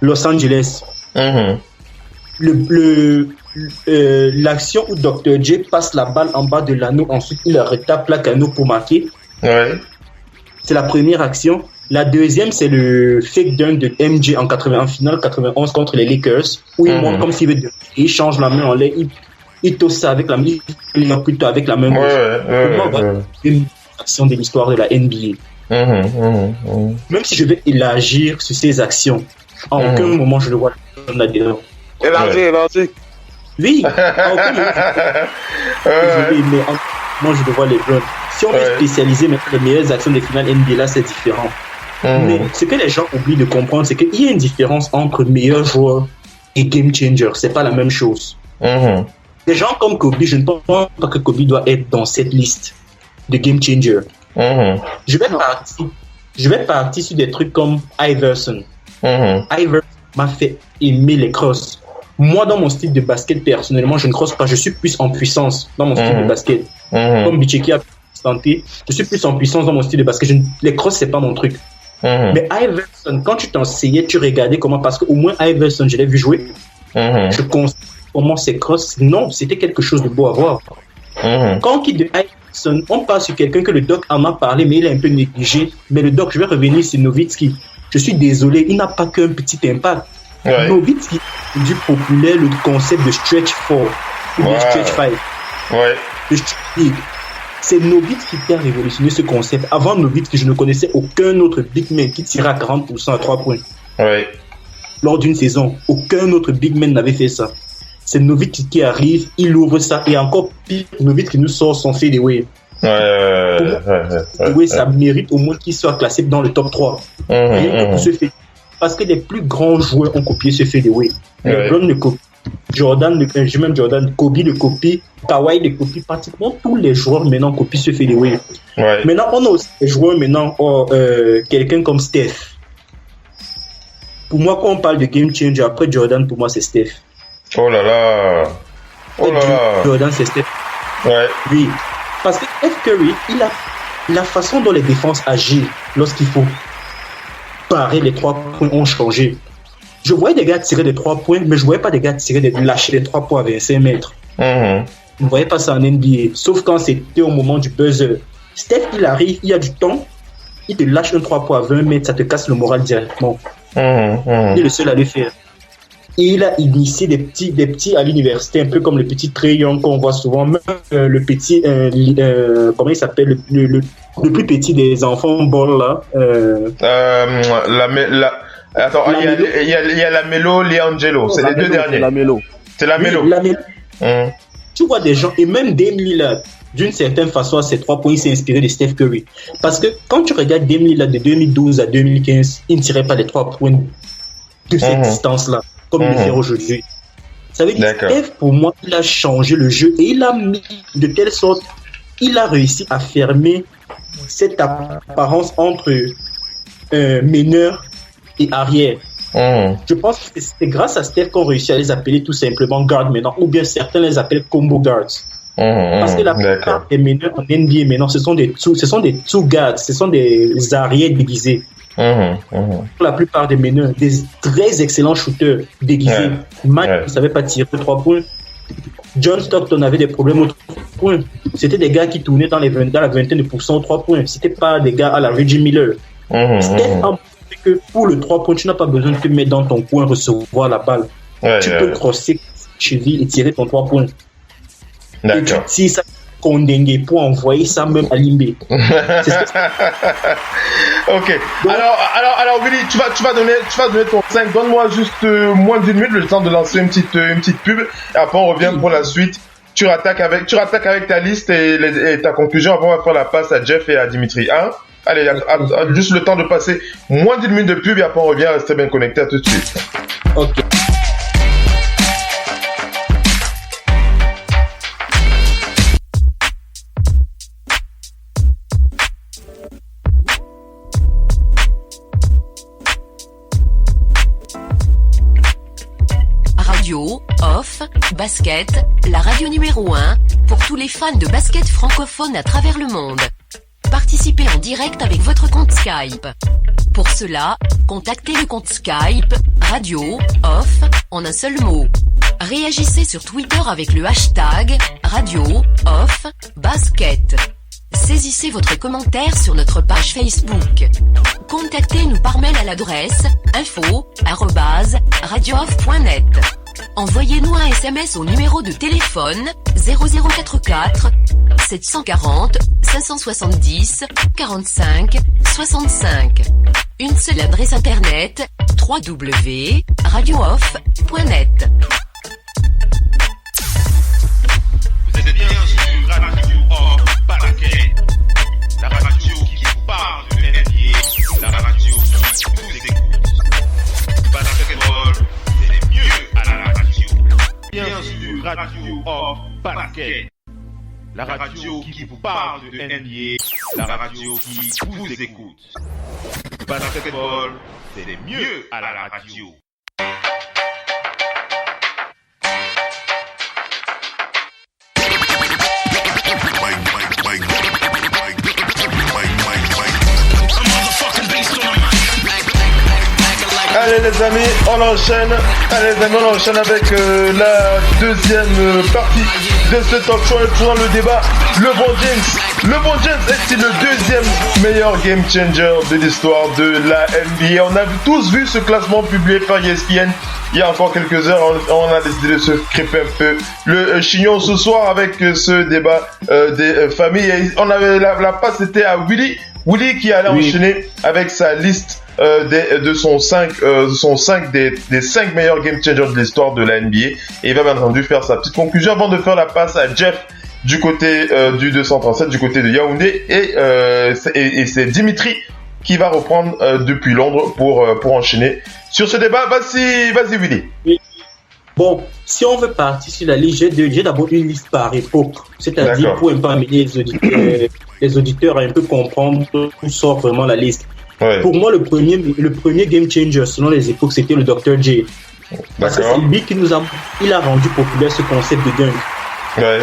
Los Angeles. L'action où Dr. J passe la balle en bas de l'anneau, ensuite il retape l'anneau pour marquer. C'est la première action. La deuxième, c'est le fake dunk de MJ en finale 91 contre les Lakers, où il monte comme s'il veut, il change la main en l'air, il tosse ça avec la main, il va plutôt avec la main gauche. Une action de l'histoire de la NBA. Même si je vais élargir sur ces actions, en aucun moment je le vois là-dedans. Élargir. Oui, à aucun moment. Moi je le vois LeBron. Si on veut spécialiser les meilleures actions des finales NBA, là c'est différent. Mais ce que les gens oublient de comprendre, c'est qu'il y a une différence entre meilleur joueur et game changer. C'est pas la même chose. Des gens comme Kobe, je ne pense pas que Kobe doit être dans cette liste de game changer. Je vais partir sur des trucs comme Iverson. Iverson m'a fait aimer les crosses. Moi, dans mon style de basket, personnellement, je ne crosse pas. Je suis plus en puissance dans mon style de basket. Comme Bicheki a tenté, je suis plus en puissance dans mon style de basket. Les crosses, c'est pas mon truc. Mais Iverson, quand tu t'enseignais, tu regardais comment, parce qu'au moins Iverson, je l'ai vu jouer. Je constate comment ses crosses, non, c'était quelque chose de beau à voir. Quand on quitte de Iverson, on passe sur quelqu'un que le doc en a parlé, mais il est un peu négligé. Mais le doc, je vais revenir sur Nowitzki. Je suis désolé, il n'a pas qu'un petit impact. Nowitzki a rendu populaire le concept de stretch 4 ou de stretch 5. De stretch big. C'est Nowitzki qui a révolutionné ce concept. Avant Nowitzki, je ne connaissais aucun autre big man qui tirait à 40% à 3 points. Lors d'une saison, aucun autre big man n'avait fait ça. C'est Nowitzki qui arrive, il ouvre ça, et encore pire, Nowitzki nous sort son fadeaway. Ça mérite au moins qu'il soit classé dans le top 3. Parce que les plus grands joueurs ont copié ce fadeaway. LeBron le copie, Jordan, Kobe le copie, Kawhi le copie, pratiquement tous les joueurs maintenant copient ce fadeaway. Maintenant, on a aussi des joueurs quelqu'un comme Steph. Pour moi, quand on parle de game changer, après Jordan, pour moi, c'est Steph. Jordan, c'est Steph. Oui. Parce que Steph Curry, la façon dont les défenses agissent lorsqu'il faut parer les 3 points ont changé. Je voyais des gars tirer des 3 points, mais je voyais pas des gars lâcher les 3 points à 25 mètres. Je ne voyais pas ça en NBA, sauf quand c'était au moment du buzzer. Steph, il arrive, il y a du temps, il te lâche un 3 points à 20 mètres, ça te casse le moral directement. Il est le seul à le faire. Et il a initié des petits à l'université, un peu comme le petit Trae Young qu'on voit souvent, même le petit, comment il s'appelle, le plus petit des enfants ball là. Attends, il y a la Melo, Liangelo, c'est les deux derniers. C'est la Melo. Tu vois des gens, et même Dame Lillard, d'une certaine façon, à ces 3 points, il s'est inspiré de Steph Curry. Parce que quand tu regardes Dame Lillard de 2012 à 2015, il ne tirait pas les 3 points de cette distance-là, comme il le fait aujourd'hui. Ça veut dire que Steph, pour moi, il a changé le jeu et il a mis de telle sorte, il a réussi à fermer cette apparence entre meneur et arrière. Je pense que c'est grâce à Steph qu'on réussit à les appeler tout simplement guard maintenant, ou bien certains les appellent combo guards. Parce que la plupart des meneurs en NBA maintenant, ce sont des two guards, ce sont des arrières déguisés. Pour la plupart des meneurs, des très excellents shooters déguisés. Mike ne savait pas tirer 3 points. John Stockton avait des problèmes aux 3 points. C'était des gars qui tournaient dans la vingtaine de pourcents aux 3 points. C'était pas des gars à la Reggie Miller. Steph a montré que pour le 3 points, tu n'as pas besoin de te mettre dans ton coin, recevoir la balle. Tu peux crosser cheville et tirer ton 3 points. Et tu tires ça Condengé pour envoyer ça même à Limbé. Ok. Alors Willy, tu vas donner ton 5. Donne-moi juste moins d'une minute, le temps de lancer une petite pub. Et après on revient pour la suite. Tu rattaques avec ta liste et ta conclusion. Après on va faire la passe à Jeff et à Dimitri. Allez, juste le temps de passer moins d'une minute de pub et après on revient. Restez bien connectés, à tout de suite. Ok. Radio, off, basket, la radio numéro 1 pour tous les fans de basket francophone à travers le monde. Participez en direct avec votre compte Skype. Pour cela, contactez le compte Skype Radio, off, en un seul mot. Réagissez sur Twitter avec le hashtag Radio, off, basket. Saisissez votre commentaire sur notre page Facebook. Contactez-nous par mail à l'adresse info@radiooff.net. Envoyez-nous un SMS au numéro de téléphone 0044 740 570 45 65. Une seule adresse internet www.radiooff.net. Vous êtes bien sur Radio Off Basket, la radio qui vous parle de NBA, la radio qui vous écoute. Basketball, c'est mieux à la radio. Bien sûr, Radio Off Basket, la radio qui vous parle de NBA, la radio qui vous écoute. Basketball, c'est mieux à la radio. Allez les amis, on enchaîne avec la deuxième partie de ce talk show. On est toujours dans le débat. LeBron James est-il le deuxième meilleur game changer de l'histoire de la NBA? On a tous vu ce classement publié par ESPN il y a encore quelques heures. On a décidé de se crêper un peu le chignon ce soir avec ce débat des familles. On avait la passe était à Willy qui allait enchaîner avec sa liste de son 5 des 5 meilleurs game changers de l'histoire de la NBA, et il va bien entendu faire sa petite conclusion avant de faire la passe à Jeff du côté du 237 du côté de Yaoundé, et c'est Dimitri qui va reprendre depuis Londres pour enchaîner sur ce débat. Vas-y Willy. Oui. Bon, si on veut partir sur la liste, j'ai d'abord une liste par époque, c'est-à-dire pour un peu amener les auditeurs à un peu comprendre où sort vraiment la liste. Ouais. Pour moi, le premier game changer selon les époques, c'était le Dr. J. Parce que c'est lui qui il a rendu populaire ce concept de dunk. Ouais.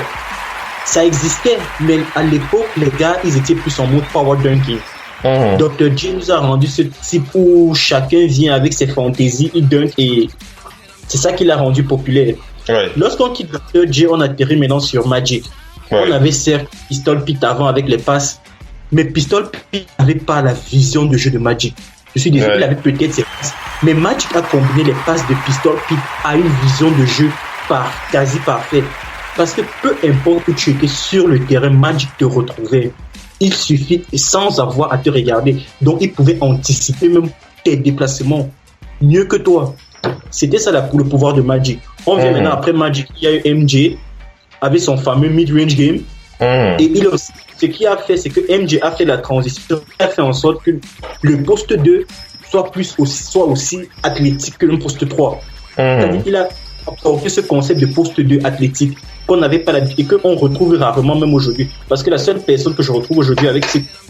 Ça existait, mais à l'époque, les gars, ils étaient plus en mode power dunking. Dr. J nous a rendu ce type où chacun vient avec ses fantaisies, il dunk, et c'est ça qui l'a rendu populaire. Ouais. Lorsqu'on quitte Dr. J, on atterrit maintenant sur Magic. Ouais. On avait certes Pistol Pete avant avec les passes, mais Pistol Pete n'avait pas la vision de jeu de Magic. Je suis désolé, il avait peut-être ses passes, mais Magic a combiné les passes de Pistol Pete à une vision de jeu quasi parfaite. Parce que peu importe où tu étais sur le terrain, Magic te retrouvait. Il suffit, sans avoir à te regarder. Donc, il pouvait anticiper même tes déplacements mieux que toi. C'était ça le pouvoir de Magic. On vient maintenant après Magic, il y a eu MJ avec son fameux mid-range game. Et ce qu'il a fait, c'est que MJ a fait la transition, il a fait en sorte que le poste 2 soit aussi athlétique que le poste 3. C'est-à-dire qu'il a apporté ce concept de poste 2 athlétique qu'on n'avait pas l'habitude et qu'on retrouve rarement même aujourd'hui. Parce que la seule personne que je retrouve aujourd'hui avec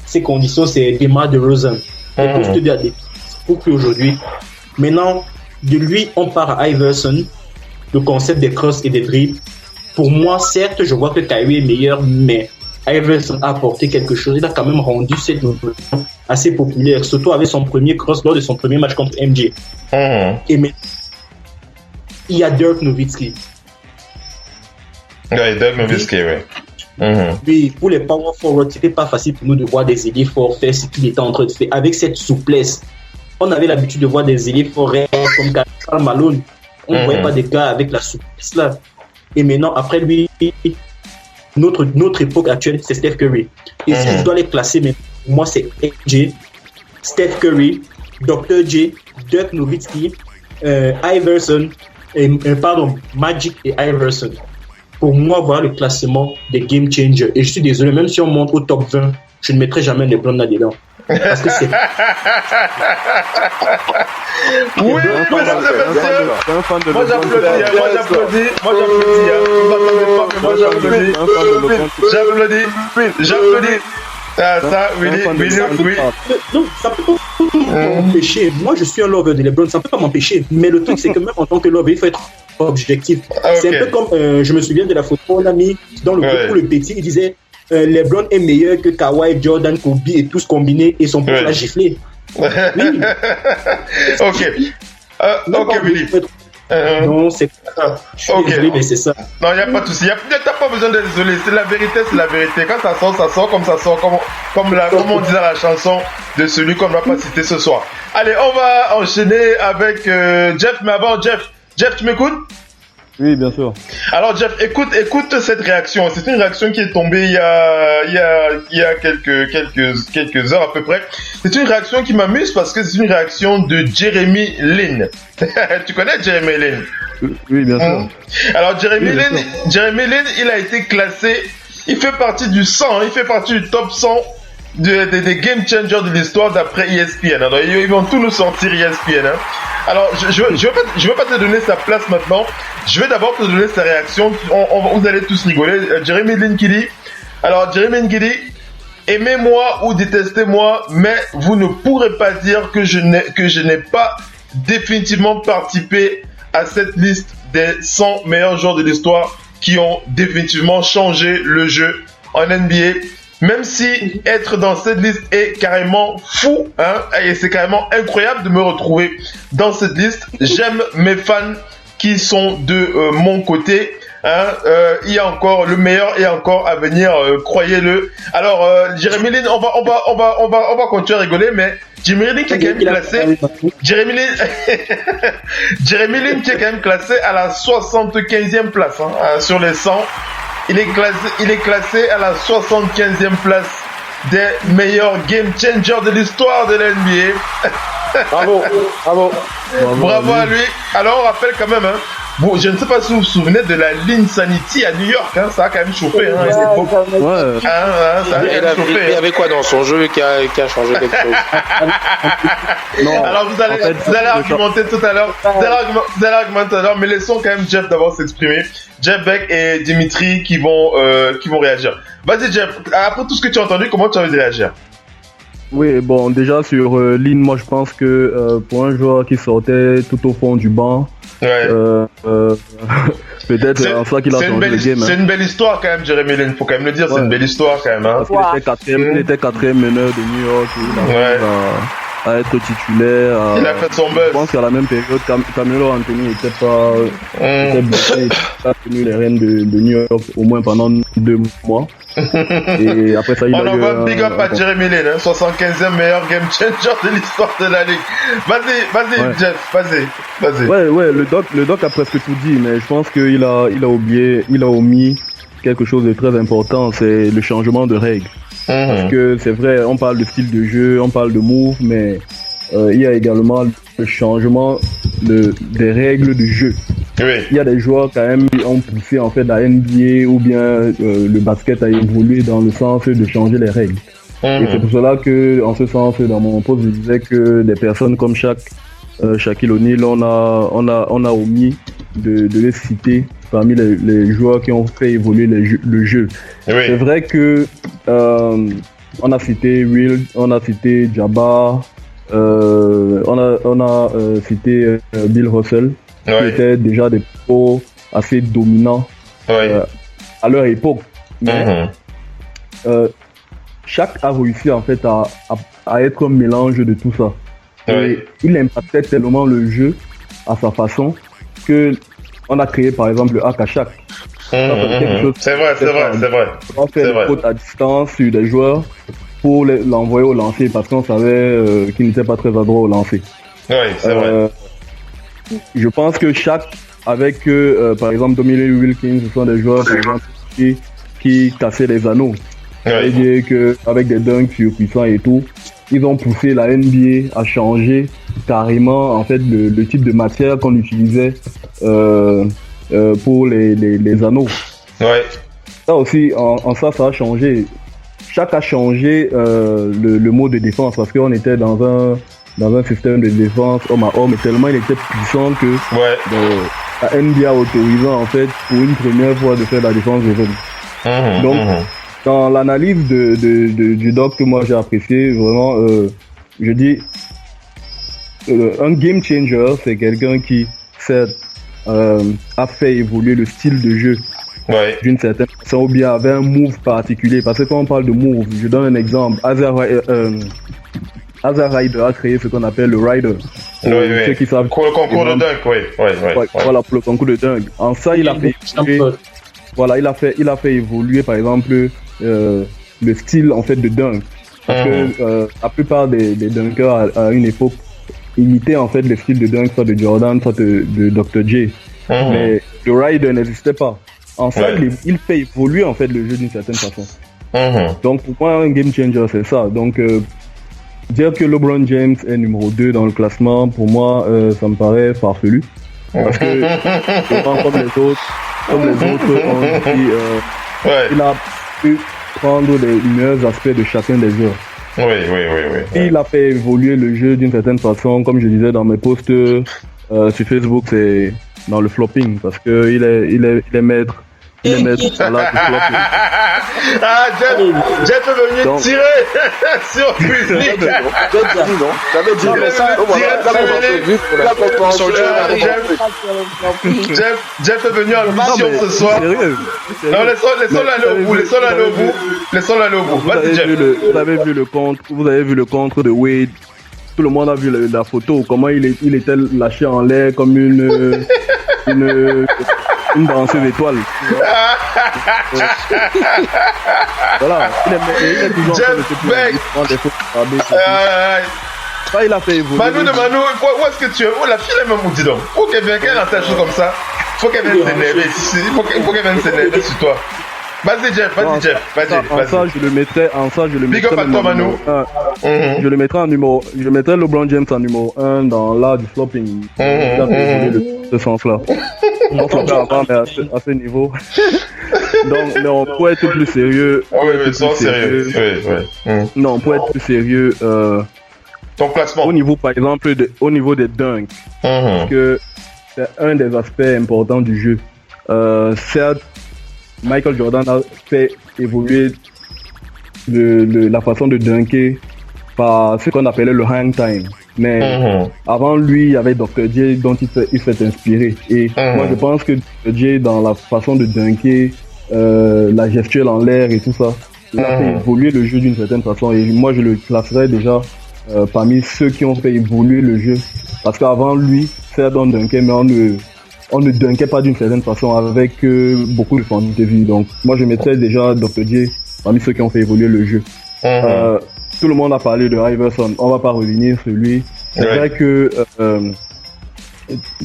ces conditions, c'est DeMar DeRozan. Le poste 2 athlétique, c'est beaucoup aujourd'hui. Maintenant, de lui, on part à Iverson, le concept des crosses et des dribbles. Pour moi, certes, je vois que Kyrie est meilleur, mais Iverson a apporté quelque chose. Il a quand même rendu cette nouvelle assez populaire, surtout avec son premier cross lors de son premier match contre MJ. Et mais il y a Dirk Nowitzki. Ouais, Dirk Nowitzki, oui. Oui, pour les power forward, c'était pas facile pour nous de voir des ailiers forts faire ce qu'il était en train de faire. Avec cette souplesse, on avait l'habitude de voir des ailiers forts comme Karl Malone. On ne voyait pas des gars avec la souplesse là. Et maintenant, après lui, notre époque actuelle, c'est Steph Curry. Et si je dois les classer, mais pour moi, c'est AJ, Steph Curry, Dr. J, Dirk Nowitzki, Iverson, Magic et Iverson. Pour moi, voilà le classement des game changers. Et je suis désolé, même si on monte au top 20, je ne mettrai jamais LeBron là-dedans. Parce que c'est... Oui, mesdames et messieurs, moi j'applaudis. Ah, ça, oui. Non, ça peut pas m'empêcher. Moi, je suis un lover de LeBron, ça ne peut pas m'empêcher. Mais le truc, c'est que même en tant que lover, il faut être objectif. C'est un peu comme, je me souviens de la photo qu'on a mis dans le groupe pour le petit, il disait LeBron est meilleur que Kawhi, Jordan, Kobe et tous combinés et son pouvoir giflé. Oui. Ok, Willy. Non, c'est ça. Je suis désolé, mais c'est ça. Non, il n'y a pas de souci. T'as pas besoin d'être désolé. C'est la vérité, c'est la vérité. Quand ça sort comme ça sort. Comme on disait la chanson de celui qu'on ne va pas citer ce soir. Allez, on va enchaîner avec Jeff. Mais avant, Jeff, tu m'écoutes? Oui, bien sûr. Alors Jeff, écoute cette réaction. C'est une réaction qui est tombée il y a quelques heures à peu près. C'est une réaction qui m'amuse parce que c'est une réaction de Jeremy Lin. Tu connais Jeremy Lin? Oui, bien sûr. Alors Jeremy Lin, il a été classé. Il fait partie du 100. Il fait partie du top 100 des game changers de l'histoire d'après ESPN. Alors, ils vont tout nous sortir ESPN. Alors, je veux pas te donner sa place maintenant. Je vais d'abord te donner sa réaction. Vous allez tous rigoler. Jeremy Lin qui dit, aimez-moi ou détestez-moi, mais vous ne pourrez pas dire que je n'ai pas définitivement participé à cette liste des 100 meilleurs joueurs de l'histoire qui ont définitivement changé le jeu en NBA. Même si être dans cette liste est carrément fou, et c'est carrément incroyable de me retrouver dans cette liste, j'aime mes fans qui sont de mon côté. Il y a encore le meilleur est encore à venir, croyez-le. Alors Jérémy Lin, on va continuer à rigoler, mais Jérémy Lin qui est quand même classé. Jérémy Lin qui est quand même classé à la 75e place sur les 100. Il est classé à la 75e place des meilleurs game changers de l'histoire de la NBA. Bravo à lui. Alors on rappelle quand même, bon, je ne sais pas si vous vous souvenez de la Linsanity à New York, ça a quand même chauffé. Il y avait quoi dans son jeu qui a changé quelque chose? Non. Alors vous allez argumenter tout à l'heure. Vous allez argumenter tout à l'heure, mais laissons quand même Jeff d'abord s'exprimer. Jeff Beck et Dimitri qui vont réagir. Vas-y Jeff, après tout ce que tu as entendu, comment tu as envie de réagir? Oui, bon, déjà sur Lin, moi je pense que pour un joueur qui sortait tout au fond du banc, peut-être en ça qu'il a changé le game. C'est une belle histoire quand même, Jérémy Lin, faut quand même le dire, c'est une belle histoire quand même. Parce qu'il était quatrième meneur de New York, il a à être titulaire. Il a fait son buzz. Je pense qu'à la même période, Carmelo Anthony n'était pas blessé, il a tenu les rênes de New York au moins pendant 2 mois. Et après ça, il on envoie big up à Jérémy Lin, 75e meilleur game changer de l'histoire de la ligue. Vas-y Jeff, vas-y. Ouais, le doc a presque tout dit, mais je pense qu'il a omis quelque chose de très important, c'est le changement de règles. Parce que c'est vrai, on parle de style de jeu, on parle de move, mais il y a également le changement des règles du jeu. Oui. Il y a des joueurs quand même qui ont poussé en fait la NBA ou bien le basket a évolué dans le sens de changer les règles. Et c'est pour cela que, en ce sens, dans mon post, je disais que des personnes comme Shaquille O'Neal, on a omis de les citer parmi les joueurs qui ont fait évoluer le jeu. Oui. C'est vrai que on a cité Will, on a cité Jabbar, on a cité Bill Russell, qui étaient déjà des pros assez dominants à leur époque. Mais Shaq a réussi en fait à être un mélange de tout ça. Et il impactait tellement le jeu à sa façon que on a créé par exemple le hack à Shaq. C'est vrai. On fait des fautes à distance sur des joueurs pour l'envoyer au lancer parce qu'on savait qu'il n'était pas très adroit au lancer. Oui, c'est vrai. Je pense que Shaq, avec par exemple Dominique Wilkins, ce sont des joueurs par exemple, qui cassaient les anneaux. C'est-à-dire qu'avec des dunks surpuissants et tout, ils ont poussé la NBA à changer carrément en fait le type de matière qu'on utilisait pour les anneaux. Ouais. Ça aussi, en ça a changé. Shaq a changé le mode de défense parce qu'on était dans un système de défense homme à homme et tellement il était puissant que la NBA autorisant en fait pour une première fois de faire la défense de zone. Donc dans l'analyse du doc que moi j'ai apprécié vraiment, je dis un game changer c'est quelqu'un qui certes a fait évoluer le style de jeu d'une certaine façon ou bien avait un move particulier parce que quand on parle de move, je donne un exemple. Hazard Rider a créé ce qu'on appelle le Rider. Ceux qui savent, pour le concours de dunk, Voilà, pour le concours de dunk. En ça, il a fait évoluer, il a fait évoluer, par exemple, le style, en fait, de dunk. Parce que la plupart des dunkers, à une époque, imitaient, en fait, le style de dunk, soit de Jordan, soit de Dr. J. Mais le Rider n'existait pas. En ça, il fait évoluer, en fait, le jeu d'une certaine façon. Donc, pour moi, un game changer, c'est ça. Donc, dire que LeBron James est numéro 2 dans le classement, pour moi, ça me paraît farfelu. Parce que, comme les autres ont dit, il a pu prendre les meilleurs aspects de chacun des joueurs. Il a fait évoluer le jeu d'une certaine façon, comme je disais dans mes posts sur Facebook, c'est dans le flopping, parce que il est maître. Il est maître là, Jeff est venu tirer sur Public. Jeff est venu en mission ce soir. Non, laissons-le aller au bout. Vas-y, Jeff. Vous avez vu le contre de Wade. Tout le monde a vu la photo, comment il était lâché en l'air comme une une danseuse étoile. Voilà, il est toujours en train de ça, il a fait évoluer. Manu, où est-ce que tu es? Oh, la fille est même où, dis donc. Faut qu'elle vienne, qu'elle entende chose comme ça. Faut qu'elle vienne s'énerver. Faut qu'elle vienne s'énerver sur toi. Vas-y, Jeff, vas-y. En ça, je le mettrais. Big up à toi, Manu. Je le mettrais en numéro. Je mettrais LeBron James en numéro 1 dans l'art du flopping. Ce sens-là. On s'en fait avant, mais à ce niveau. Donc, non, pour être plus sérieux. Non, pour être plus sérieux. Ton classement. Au niveau, par exemple, au niveau des dunks. Parce que c'est un des aspects importants du jeu. Certes, Michael Jordan a fait évoluer la façon de dunker par ce qu'on appelait le hang time. Mais avant lui, il y avait Dr. J dont il s'est inspiré. Et moi, je pense que Dr. J, dans la façon de dunker, la gestuelle en l'air et tout ça, il a fait évoluer le jeu d'une certaine façon. Et moi, je le classerais déjà parmi ceux qui ont fait évoluer le jeu. Parce qu'avant lui, certes, on dunkait, mais on ne dunkait pas d'une certaine façon avec beaucoup de fantaisie. Donc, moi, je mettrais déjà Dr. J parmi ceux qui ont fait évoluer le jeu. Tout le monde a parlé de Iverson. On va pas revenir sur lui. C'est vrai que,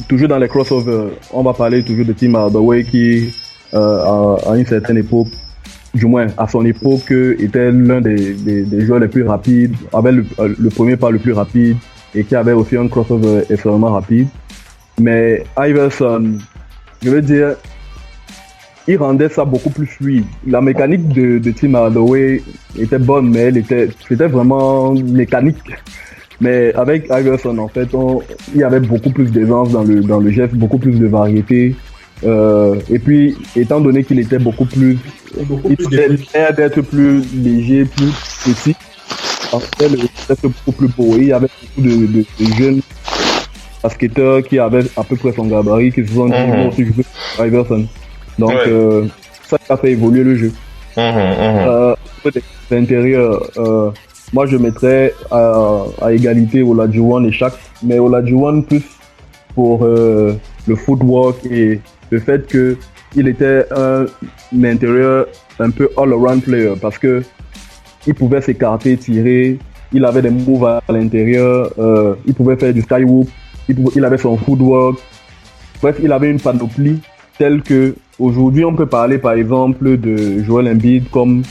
toujours dans les crossovers, on va parler toujours de Tim Hardaway qui, à une certaine époque, du moins à son époque, était l'un des joueurs les plus rapides, avait le premier pas le plus rapide et qui avait aussi un crossover extrêmement rapide. Mais Iverson, je veux dire, il rendait ça beaucoup plus fluide. La mécanique de Tim Hardaway était bonne, mais c'était vraiment mécanique. Mais avec Iverson, en fait, il y avait beaucoup plus d'aisance dans le geste, beaucoup plus de variété. Et puis, étant donné qu'il était il avait d'être plus léger, plus petit. En fait, le geste beaucoup plus beau. Il y avait beaucoup de jeunes basketteurs qui avaient à peu près son gabarit, qui se sont dit aussi jouer Iverson. Donc, ça a fait évoluer le jeu. L'intérieur, moi je mettrais à égalité Olajuwon et Shaq, mais Olajuwon plus pour le footwork et le fait que il était un intérieur un peu all-around player parce que il pouvait s'écarter, tirer, il avait des moves à l'intérieur, il pouvait faire du skyhook, il avait son footwork. Bref, il avait une panoplie telle que aujourd'hui on peut parler par exemple de Joel Embiid comme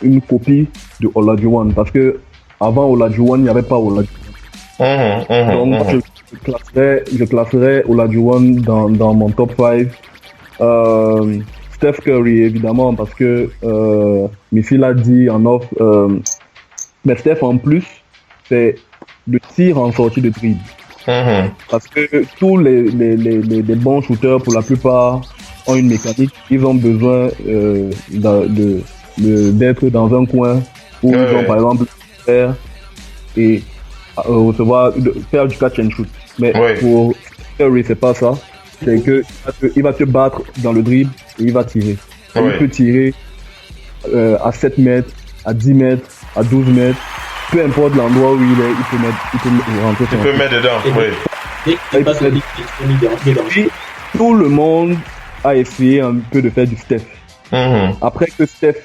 une copie de Olajuwon parce que avant Olajuwon il n'y avait pas Olajuwon. Donc je classerais Olajuwon dans mon top 5. Steph Curry évidemment parce que Missy l'a dit en off, mais Steph en plus c'est le tir en sortie de dribble. Parce que tous les bons shooters pour la plupart ont une mécanique, ils ont besoin d'être dans un coin où ils ont par exemple faire et recevoir, faire du catch and shoot. Mais pour Curry c'est pas ça, c'est que il va te battre dans le dribble et il va tirer. Il peut tirer à 7 mètres, à 10 mètres, à 12 mètres, peu importe l'endroit où il est, il peut rentrer. Il peut mettre dedans, tout le monde a essayé un peu de faire du Steph. Après que Steph,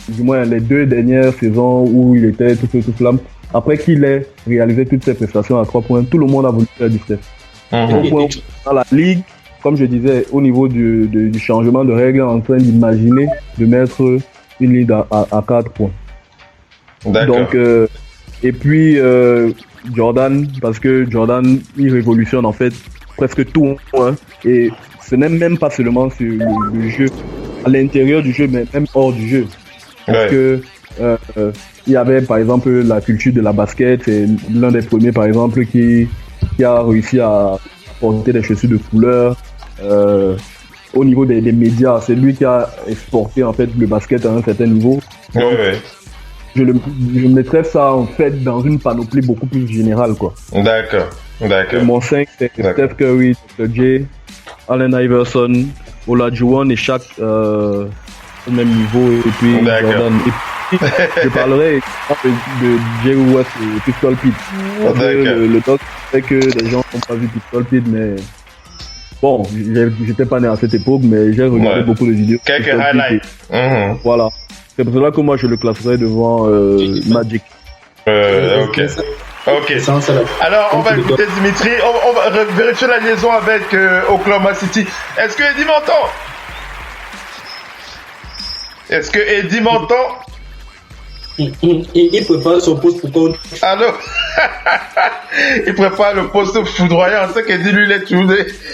du moins les 2 dernières saisons où il était tout flamme, après qu'il ait réalisé toutes ses prestations à 3 points, tout le monde a voulu faire du Steph. Au point où, dans la ligue, comme je disais, au niveau du changement de règles, en train d'imaginer de mettre une ligne à 4 points. Donc, et puis Jordan, parce que Jordan, il révolutionne en fait presque tout, hein, et ce n'est même pas seulement sur le jeu, à l'intérieur du jeu, mais même hors du jeu. Parce que il y avait par exemple la culture de la basket, c'est l'un des premiers par exemple qui a réussi à porter des chaussures de couleur. Au niveau des médias, c'est lui qui a exporté en fait le basket à un certain niveau. Donc, je mettrais ça en fait dans une panoplie beaucoup plus générale, quoi. D'accord. Mon 5 c'est Steph Curry, Dr. J, Allen Iverson, Olajuwon et Shaq au même niveau, et puis Jordan. Et puis, je parlerai de Jerry West et Pistol Pete. Le doc fait que les gens n'ont pas vu Pistol Pete, mais Bon, j'étais pas né à cette époque, mais j'ai regardé beaucoup de vidéos. Quelques highlights. Voilà. C'est pour cela que moi, je le classerais devant Magic. Ok. Alors, on va écouter Dimitri. On va vérifier la liaison avec Oklahoma City. Est-ce que Eddie m'entend? Il prépare son poste pour qu'on... Allô? Il prépare le poste foudroyant. C'est qu'Eddie, lui,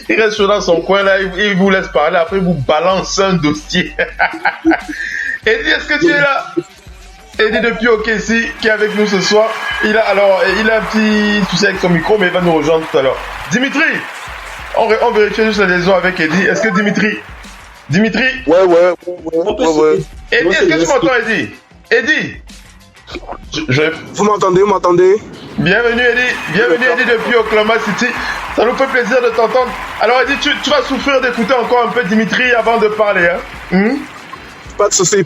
il reste dans son coin là, il vous laisse parler. Après, il vous balance un dossier. Eddie, est-ce que tu es là? Eddie depuis OKC qui est avec nous ce soir. Il a un petit souci avec son micro, mais il va nous rejoindre tout à l'heure. Dimitri, on vérifie juste la liaison avec Eddie. Est-ce que Dimitri? Ouais. Eddie, est-ce que tu m'entends, Eddie? Eddie, Vous m'entendez? Bienvenue Eddie depuis Oklahoma City. Ça nous fait plaisir de t'entendre. Alors Eddie, tu vas souffrir d'écouter encore un peu Dimitri avant de parler, hein? Pas de souci.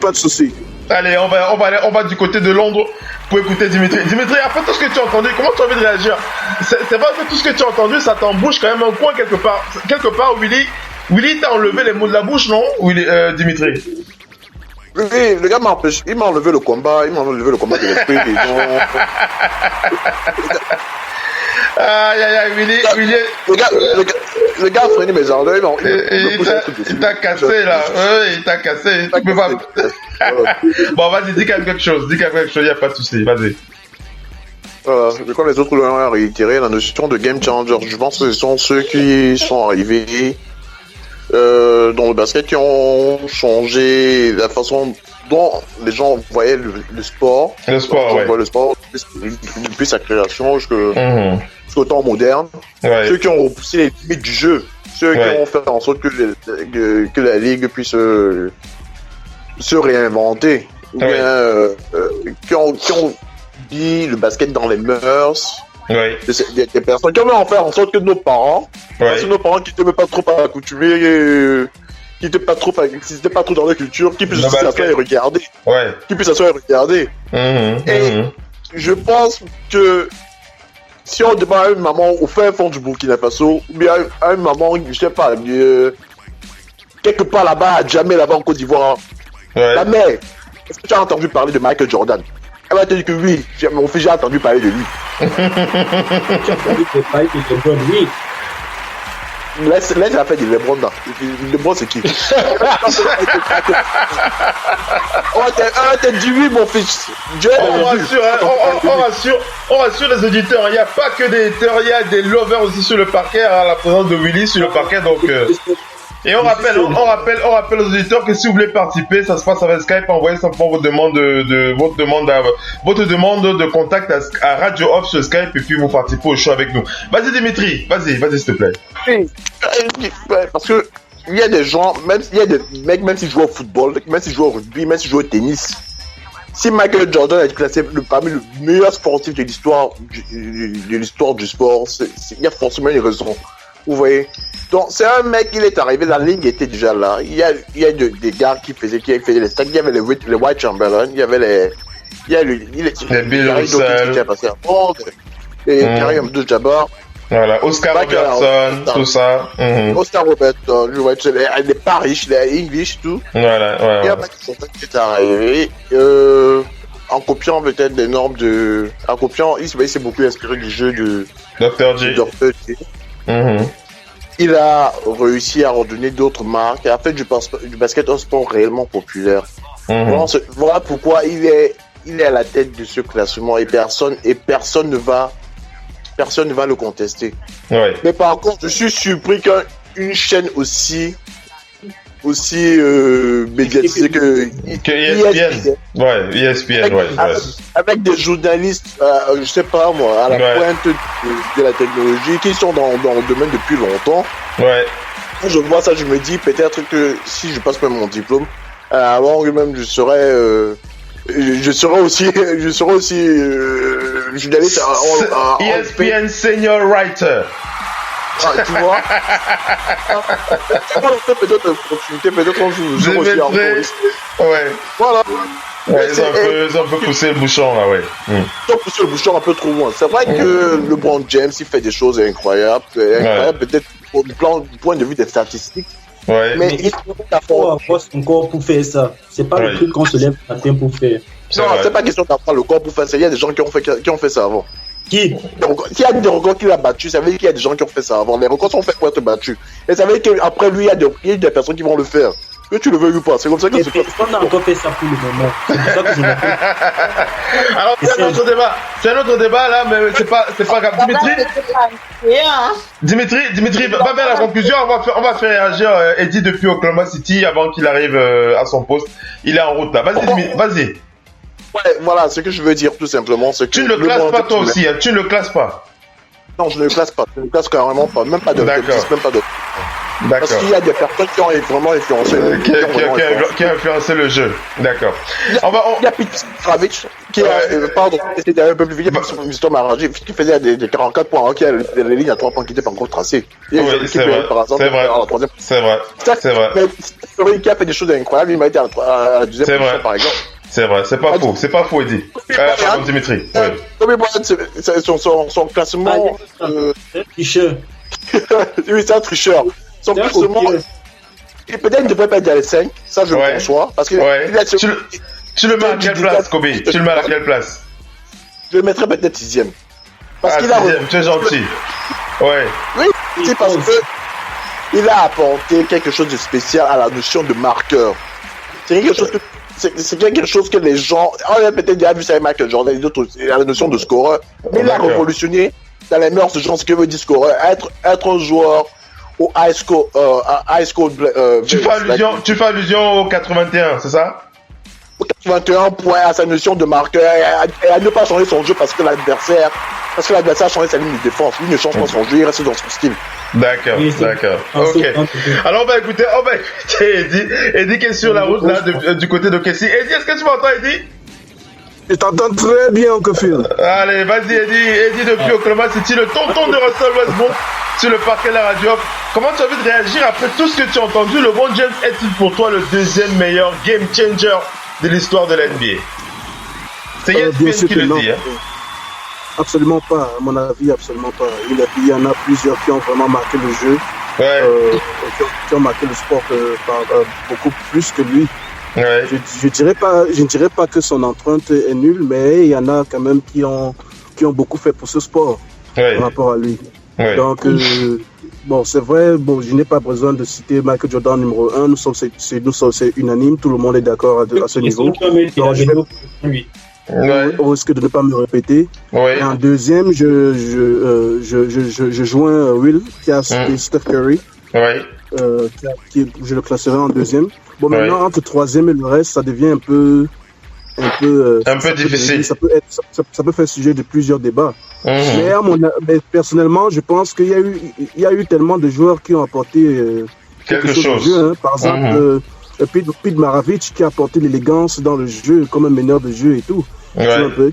Allez, on va du côté de Londres pour écouter Dimitri. Dimitri, après tout ce que tu as entendu, comment tu as envie de réagir? C'est vrai que tout ce que tu as entendu, ça t'embouche quand même un coin quelque part. Quelque part, Willy t'a enlevé les mots de la bouche, non, Dimitri? Oui, le gars il m'a enlevé le combat de l'esprit. Aïe, Willy. Le gars a freiné mes ardeurs. Il t'a cassé là. Oui, il t'a cassé. Tu peux pas. Bon, vas-y, dis quelque chose. Il n'y a pas de souci. Vas-y. Comme les autres l'ont réitéré, la notion de game changer, je pense que ce sont ceux qui sont arrivés dans le basket qui ont changé la façon dont les gens voyaient le sport. Le sport depuis sa création jusqu'au temps moderne. Ouais. Ceux qui ont repoussé les limites du jeu. Ceux qui ont fait en sorte que la ligue puisse se réinventer. Ou bien qui ont mis le basket dans les mœurs. Ouais. Des personnes qui ont fait en sorte que nos parents, parce que nos parents qui n'étaient pas trop accoutumés, qui n'étaient pas trop dans la culture, qui puissent s'asseoir et regarder. Ouais. Et je pense que si on demande à une maman au fin fond du Burkina Faso, ou bien à une maman, je sais pas, quelque part là-bas, à Djamé, là-bas en Côte d'Ivoire, la mère, est-ce que tu as entendu parler de Michael Jordan? Elle va te dire que oui, mon fils, j'ai entendu parler de lui. Laisse la fête de LeBron là. LeBron c'est qui? On va te dire oui mon fils. On rassure les auditeurs. Il n'y a pas que des haters, il y a des lovers aussi sur le parquet, à la présence de Willy sur le parquet. Donc, et on rappelle aux auditeurs que si vous voulez participer, ça se passe avec Skype. Envoyez simplement votre demande de contact à Radio Off sur Skype et puis vous participez au show avec nous. Vas-y Dimitri, vas-y s'il te plaît. Oui, parce que il y a des gens, il y a des mecs, même s'ils jouent au football, même s'ils jouent au rugby, même s'ils jouent au tennis. Si Michael Jordan est classé parmi le meilleur sportif de l'histoire du sport, il y a forcément une raison. Vous voyez? Donc c'est un mec, il est arrivé, la ligne était déjà là. Il y a des gars qui faisaient les stacks. Il y avait les White Chamberlain, il y avait les Bill Russell, qui a passé et Karim Abdul-Jabbar. Voilà, Oscar Robertson, tout ça. Oscar Robertson, les Parish, les English, tout. Voilà. Il y a pas qui est arrivé. En copiant peut-être des normes de. En copiant, il s'est beaucoup inspiré du jeu de Dr. J. Il a réussi à redonner d'autres marques et a fait du basket un sport réellement populaire. Voilà pourquoi il est à la tête de ce classement et personne ne va le contester. Ouais. Mais par contre, je suis surpris qu'une chaîne aussi médiatisée que ESPN. ESPN, avec des journalistes, je sais pas moi, à la pointe de la technologie, qui sont dans le domaine depuis longtemps. Ouais. Quand je vois ça, je me dis peut-être que si je passe pas mon diplôme, avant même je serais aussi journaliste. ESPN Senior Writer. Tu vois. On peut d'autres opportunités, peut-être on joue aussi en police. Ouais. Voilà. Ouais, ils ont un peu poussé le bouchon là, ouais. Ils ont poussé le bouchon un peu trop loin. C'est vrai que LeBron James, il fait des choses incroyables. Peut-être du point de vue des statistiques. Ouais. Mais il faut avoir son corps pour faire ça. C'est pas le truc qu'on se lève le matin pour faire. Non, c'est pas question d'avoir le corps pour faire ça. Il y a des gens qui ont fait ça avant. Qui? S'il y a des records qu'il a battus, ça veut dire qu'il y a des gens qui ont fait ça avant. Les records sont faits pour être battus. Et ça veut dire qu'après lui, il y a des personnes qui vont le faire. Que tu le veux ou pas, c'est comme ça que c'est fait. On a encore fait ça pour le moment. C'est pour ça que je m'appelle. Alors, c'est un autre débat. C'est un autre débat là, mais c'est pas grave. Dimitri, va faire la conclusion. On va faire réagir Eddie depuis Oklahoma City avant qu'il arrive à son poste. Il est en route là. Vas-y, Dimitri, vas-y. Ouais, voilà, ce que je veux dire tout simplement, c'est que... Tu ne le classes pas toi aussi, tu ne le classes pas. Non, je ne le classe pas. Je ne le classe carrément pas. Même pas de top 10, même pas de... D'accord. Parce qu'il y a des personnes qui ont vraiment influencé qui a influencé le jeu. D'accord. Il y a Pete Stravich qui a, pardon, c'était un peu plus vieux, Mr. Maraji, qui faisait des 44 points, qui a les lignes à 3 points qui n'étaient pas encore tracées. Oui, c'est vrai. C'est vrai. C'est vrai. Mais qui a fait des choses incroyables, il m'a été à la deuxième position, par exemple. C'est vrai, c'est pas faux, Eddie. Pardon, Dimitri. Kobe Bryant, son classement... Tricheur. Oui, c'est un tricheur. Son classement... Peut-être il devrait pas être à les 5, ça je le conçois. Parce que tu le mets à quelle place, Kobe? Tu le mets à quelle place? Je le mettrais peut-être 6ème. Parce qu'il a... Tu es gentil. Ouais. Oui, c'est parce que il a apporté quelque chose de spécial à la notion de marqueur. C'est quelque chose que les gens... On a peut-être déjà vu ça avec Michael Jordan et d'autres, la notion de scoreur. Mais il a révolutionné dans les mœurs de gens ce que veut dire scoreur. Être un joueur au high score... tu fais allusion au 81, c'est ça? Au 81 points à sa notion de marqueur et à ne pas changer son jeu parce que l'adversaire a changé sa ligne de défense. Lui ne change pas son jeu, il reste dans son style. D'accord. Ok. Alors on va écouter Eddie qui est sur la route là du côté de Kessie. Eddie, est-ce que tu m'entends, Eddie? Je t'entends très bien, Kofield. Allez, vas-y, Eddie depuis Oklahoma City, le tonton de Russell Westbrook sur le parquet de la radio. Comment tu as envie de réagir après tout ce que tu as entendu? LeBron James est-il pour toi le deuxième meilleur game changer de l'histoire de l'NBA? C'est ESPN qui le dit, hein? Absolument pas, à mon avis, absolument pas. Il y en a plusieurs qui ont vraiment marqué le jeu, qui ont marqué le sport beaucoup plus que lui. Ouais. Je ne dirais pas que son empreinte est nulle, mais il y en a quand même qui ont beaucoup fait pour ce sport par rapport à lui. Ouais. Donc, bon, c'est vrai, je n'ai pas besoin de citer Michael Jordan numéro 1, c'est unanime, tout le monde est d'accord à ce niveau. Au risque de ne pas me répéter. Et en deuxième, je joins Will qui a cité Steph Curry. Je le classerai en deuxième. Bon, maintenant, entre troisième et le reste, ça devient un peu difficile. Ça peut faire sujet de plusieurs débats. Mais personnellement, je pense qu'il y a eu tellement de joueurs qui ont apporté quelque chose au jeu. Hein. Par exemple, Pete Maravich qui a apporté l'élégance dans le jeu comme un meneur de jeu et tout.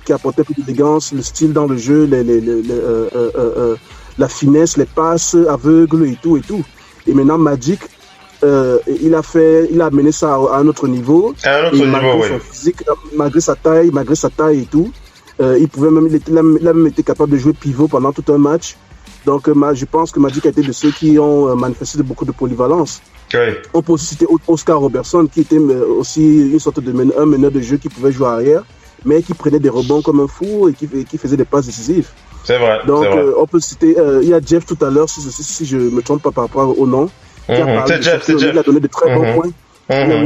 Qui a apporté plus d'élégance, le style dans le jeu, la finesse, les passes aveugles et tout. Et maintenant, Magic, il a amené ça à un autre niveau. Malgré son physique, malgré sa taille et tout, il a même été capable de jouer pivot pendant tout un match. Donc, je pense que Magic a été de ceux qui ont manifesté beaucoup de polyvalence. On peut aussi citer Oscar Robertson, qui était aussi une sorte de meneur de jeu qui pouvait jouer arrière, mais qui prenait des rebonds comme un fou et qui faisait des passes décisives. C'est vrai. Donc, on peut citer, il y a Jeff tout à l'heure, si je ne me trompe pas par rapport au nom. C'est Jeff. Il a donné de très bons points. J'ai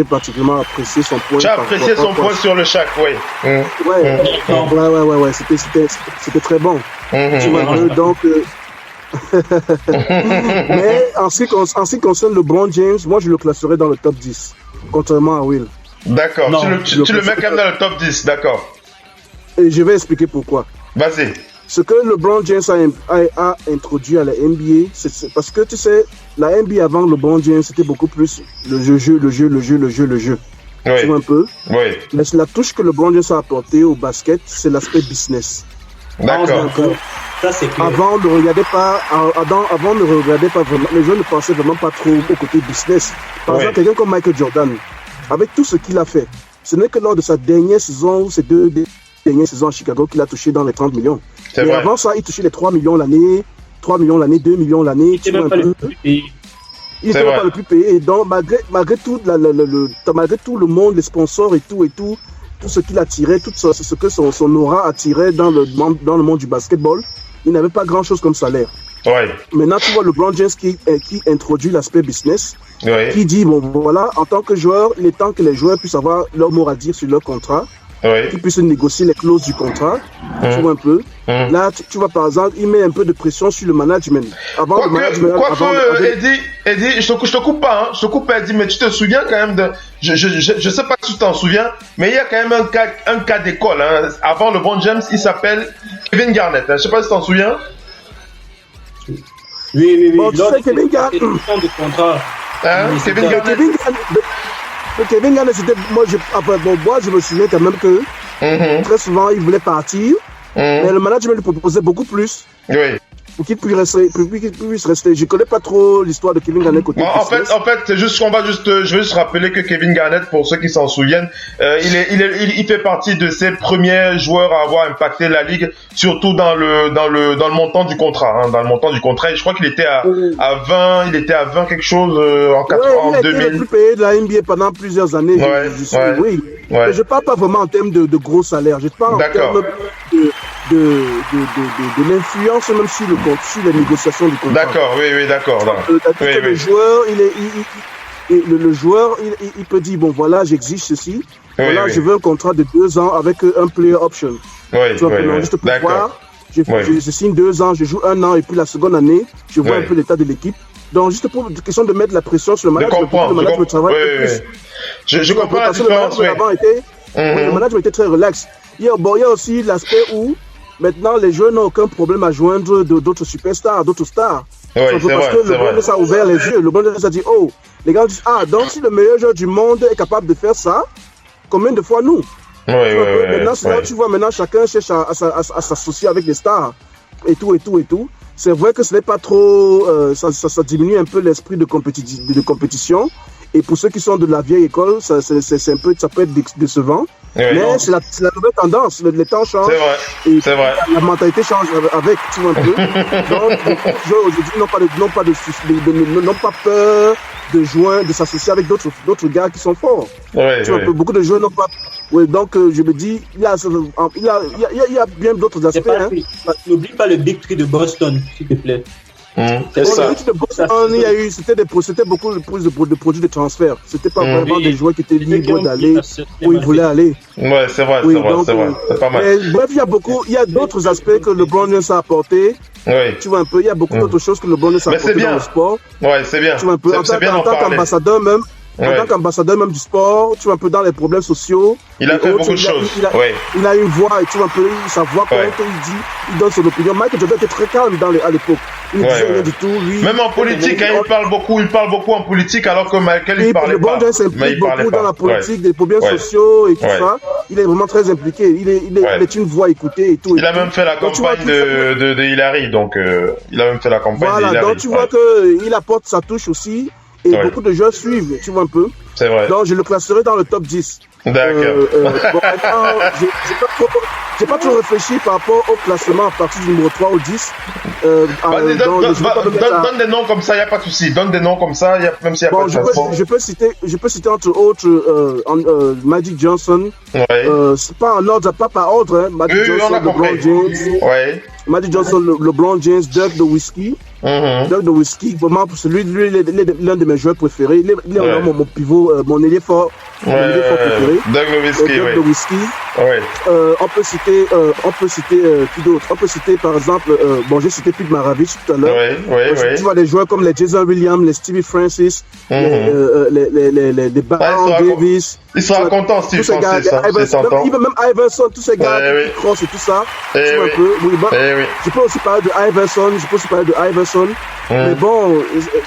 particulièrement apprécié son point. Tu as apprécié son point sur le Shaq, oui. Ouais, c'était très bon. Tu vois, donc... Mais en ce qui concerne LeBron James, moi je le classerais dans le top 10, contrairement à Will. D'accord, tu le mets quand même dans le top 10, d'accord. Et je vais expliquer pourquoi. Vas-y. Ce que LeBron James a introduit à la NBA, c'est parce que tu sais, la NBA avant LeBron James, c'était beaucoup plus le jeu. Tu vois un peu? Oui. Mais la touche que LeBron James a apportée au basket, c'est l'aspect business. D'accord. Ça, c'est clair. Avant, ne regardez pas vraiment, les gens ne pensaient vraiment pas trop au côté business. Par exemple, quelqu'un comme Michael Jordan, avec tout ce qu'il a fait, ce n'est que lors de sa dernière saison, ou ses 2 dernières saisons à Chicago, qu'il a touché dans les 30 millions. Mais avant ça, il touchait les 3 millions l'année, 2 millions l'année. Il n'était même pas le plus payé. Il n'était même pas le plus payé. Et donc, malgré tout le monde, les sponsors et tout ce qu'il attirait, tout ce que son aura attirait dans le monde du basketball, il n'avait pas grand-chose comme salaire. Ouais. Maintenant, tu vois LeBron James qui introduit l'aspect business, qui dit, bon, voilà, en tant que joueur, il est temps que les joueurs puissent avoir leur mot à dire sur leur contrat, qu'ils puissent négocier les clauses du contrat, tu vois un peu. Là, tu vois, par exemple, il met un peu de pression sur le management. Eddie, je te coupe pas, Eddie, mais tu te souviens quand même de... Je sais pas si tu t'en souviens, mais il y a quand même un cas d'école. Hein. Avant LeBron James, il s'appelle Kevin Garnett. Hein. Je sais pas si tu t'en souviens. Oui. Bon, tu sais, Kevin Garnett... Kevin Garnett, c'était... Moi, je me souviens quand même que très souvent, il voulait partir, mais le management lui proposait beaucoup plus. Oui. Pour qu'il puisse rester. Je connais pas trop l'histoire de Kevin Garnett côté en fait, c'est juste qu'on va je vais juste rappeler que Kevin Garnett, pour ceux qui s'en souviennent, il fait partie de ces premiers joueurs à avoir impacté la ligue, surtout dans le montant du contrat, dans le montant du contrat. Et je crois qu'il était à 20 quelque chose en 2000. Il a été le plus payé de la NBA pendant plusieurs années. Mais je parle pas vraiment en termes de gros salaires. Je parle en termes de l'influence même sur les négociations du contrat. D'accord, oui, d'accord. Le joueur, le joueur, il peut dire, bon voilà, j'exige ceci. Voilà, je veux un contrat de 2 ans avec un player option. Juste pour voir, je signe 2 ans, je joue 1 an et puis la seconde année, je vois un peu l'état de l'équipe. Donc juste pour une question de mettre la pression sur le management, le management travaille plus. Je comprends la différence. Le management était très relax. Il y a aussi l'aspect où maintenant, les joueurs n'ont aucun problème à joindre d'autres superstars, d'autres stars. Parce que le LeBron a ouvert les yeux. Le LeBron a dit, oh, les gars disent, donc si le meilleur joueur du monde est capable de faire ça, combien de fois nous? Maintenant, tu vois, maintenant, chacun cherche à s'associer avec des stars et tout. C'est vrai que ce n'est pas trop, ça diminue un peu l'esprit de compétition. Et pour ceux qui sont de la vieille école, ça peut être décevant. Mais c'est la nouvelle tendance, les temps changent. C'est vrai. La mentalité change avec, tu vois un peu. Donc, les joueurs aujourd'hui n'ont pas peur de s'associer avec d'autres gars qui sont forts. Tu vois un peu, beaucoup de joueurs n'ont pas. Donc je me dis, il y a bien d'autres aspects. N'oublie pas le Big Three de Boston, s'il te plaît. C'est ça. C'était beaucoup plus de produits de transfert. C'était pas vraiment des joueurs qui étaient libres d'aller où ils voulaient aller. Ouais, c'est vrai. C'est pas mal. Bref, il y a d'autres aspects que LeBron James a apporté. Tu vois un peu, il y a beaucoup d'autres choses que LeBron James a apporté dans le sport. Ouais, c'est bien. Tu vois un peu, en tant qu'ambassadeur même. En tant qu'ambassadeur même du sport, tu vois un peu dans les problèmes sociaux. Il a fait beaucoup de choses. Il a une voix et tu vois un peu sa voix quand il donne son opinion. Michael Jordan était très calme à l'époque. Il ne disait rien du tout. Même en politique, il parle beaucoup en politique alors que Michael il parlait pas. Il s'implique beaucoup dans la politique, des problèmes sociaux et tout ça. Il est vraiment très impliqué. Il est une voix écoutée et tout. Il a même fait la campagne de Hillary, donc il a même fait la campagne de Hillary. Voilà, donc tu vois qu'il apporte sa touche aussi. Et beaucoup de joueurs suivent, tu vois un peu. C'est vrai. Donc je le classerai dans le top 10. D'accord. J'ai pas trop réfléchi par rapport au classement à partir du numéro 3 au 10. Donne des noms comme ça, il n'y a pas de souci. Donne des noms comme ça, même s'il n'y a pas de classement. Je peux citer entre autres Magic Johnson. C'est pas en ordre, pas par ordre. Magic Johnson, LeBron James. Magic Johnson, LeBron James, Dirk Nowitzki. Dirk Nowitzki, vraiment, lui, l'un de mes joueurs préférés. Il est vraiment mon pivot, mon ailier fort. Mon ailier fort préféré. Dirk Nowitzki. On peut citer qui d'autre? On peut citer par exemple, j'ai cité Pete Maravich tout à l'heure. Tu vois des joueurs comme les Jason Williams, les Stevie Francis, les Baron Davis. Ils sera content, Steve Francis. Même Iverson, tous ces gars qui crossent et tout ça. Tu vois un peu. Je peux aussi parler de Iverson. Mais bon,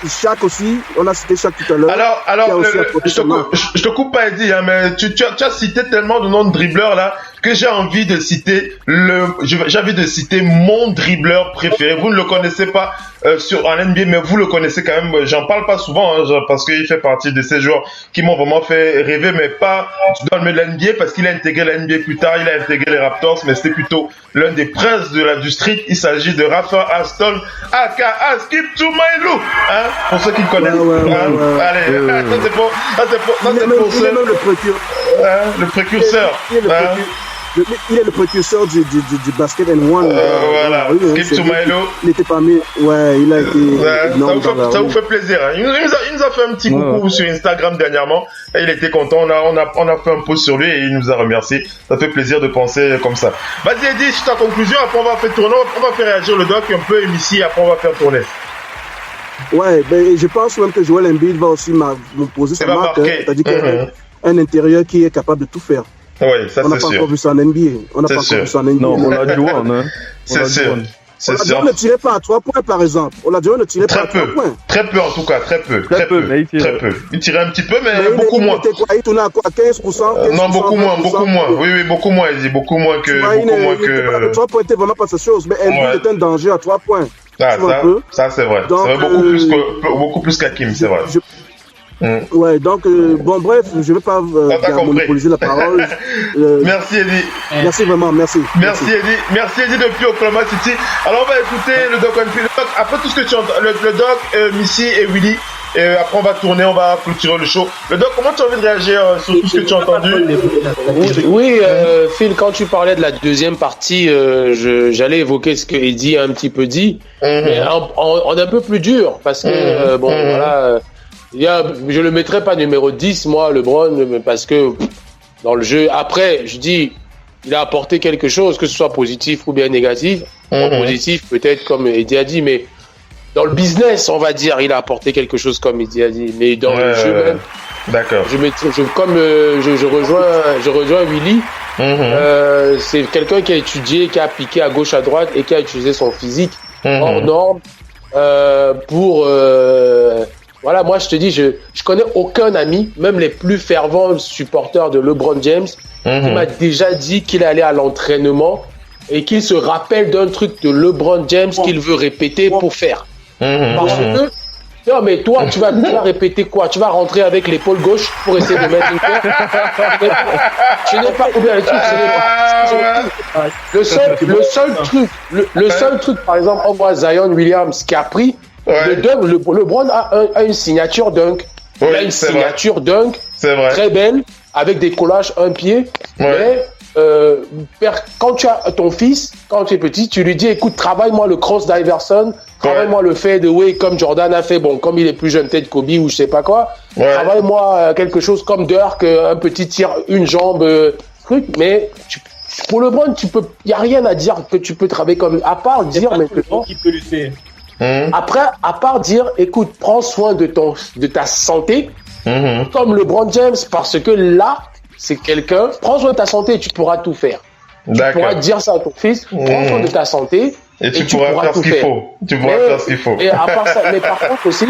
Shaq aussi, on a cité Shaq tout à l'heure. Alors, je te coupe pas, Eddie, mais tu as cité tellement de noms de dribbleurs là que j'ai envie de citer j'ai envie de citer mon dribbleur préféré. Vous ne le connaissez pas en NBA, mais vous le connaissez quand même. J'en parle pas souvent parce qu'il fait partie de ces joueurs qui m'ont vraiment fait rêver, mais pas dans le milieu de la NBA parce qu'il a intégré la NBA plus tard. Il a intégré les Raptors, mais c'était plutôt l'un des princes du street. Il s'agit de Rafa Aston, aka Skip to my Lou, hein, pour ceux qui le connaissent. Allez, ça c'est pour le précurseur. Il est le précurseur du basket and one. Voilà, Skip to my Lou. Il était parmi. Ouais, il a été. Ça vous fait plaisir. Hein. Il nous a fait un petit coucou sur Instagram dernièrement. Et il était content. On a fait un post sur lui et il nous a remercié. Ça fait plaisir de penser comme ça. Vas-y, Eddie, sur ta conclusion. Après, on va faire tourner. On va faire réagir le doc un peu ici. Après, on va faire tourner. Ouais, je pense même que Joel Embiid va aussi me poser sa marque. C'est-à-dire qu'il y a un intérieur qui est capable de tout faire. Oui, ça c'est sûr. On n'a pas encore vu ça en NBA. Non, on l'a dit, hein. C'est sûr. On ne tirait pas à 3 points, par exemple. On l'a dit, on ne tirait pas à 3 points. Très peu, en tout cas, très peu. Il tirait un petit peu, mais beaucoup moins. Il tournait à quoi, 15%? Non, beaucoup moins. Oui, beaucoup moins, il dit. Beaucoup moins que... 3 points était vraiment pas cette chose, mais Embiid était un danger à 3 points. Ça c'est vrai. Donc, c'est vrai, beaucoup plus qu'Hakim, c'est vrai. Ouais, donc, bon, bref, je ne vais pas monopoliser la parole. Merci, Eddie. Merci vraiment, merci. Merci, Eddie. Merci, Eddie, depuis Oklahoma City. Alors, on va écouter le Doc One. Après tout ce que tu entends, le Doc, Missy et Willy. Et après, on va tourner, on va clôturer le show. Le Doc, comment tu as envie de réagir sur tout ce que tu as entendu? Oui, Phil, quand tu parlais de la deuxième partie, j'allais évoquer ce que Eddie a un petit peu dit. Mais en un peu plus dur, parce que, voilà... je le mettrais pas numéro 10, moi, LeBron, parce que dans le jeu, après, je dis, il a apporté quelque chose, que ce soit positif ou bien négatif. Positif, peut-être, comme Eddie a dit, mais dans le business, on va dire, il a apporté quelque chose, comme Eddie a dit. Mais dans le jeu même, d'accord. Je rejoins Willy. C'est quelqu'un qui a étudié, qui a piqué à gauche, à droite et qui a utilisé son physique hors norme pour... Voilà, moi je te dis, je connais aucun ami, même les plus fervents supporters de LeBron James, qui m'a déjà dit qu'il allait à l'entraînement et qu'il se rappelle d'un truc de LeBron James qu'il veut répéter pour faire. Parce que, non mais toi, tu vas répéter quoi? Tu vas rentrer avec l'épaule gauche pour essayer de mettre une paire? Je n'ai pas combien de trucs. Le seul truc, par exemple, on voit Zion Williams qui a pris le dunk, LeBron a une signature dunk. Il a une signature dunk très belle, avec des collages un pied. Mais quand tu as ton fils, quand tu es petit, tu lui dis, écoute, travaille-moi le cross d'Iverson, travaille-moi le fadeaway comme Jordan a fait, bon, comme il est plus jeune, peut-être Kobe ou je sais pas quoi. Travaille-moi quelque chose comme Dirk, un petit tir, une jambe, truc. Mais pour LeBron, il y a rien à dire que tu peux travailler comme, à part dire maintenant. Qui peut le faire. Après, à part dire, écoute, prends soin de ta santé, comme LeBron James, parce que là, c'est quelqu'un, prends soin de ta santé et tu pourras tout faire. Tu pourras dire ça à ton fils, prends soin de ta santé et tu pourras faire ce qu'il faut. Tu pourras faire ce qu'il faut. Et à part ça, mais par contre aussi,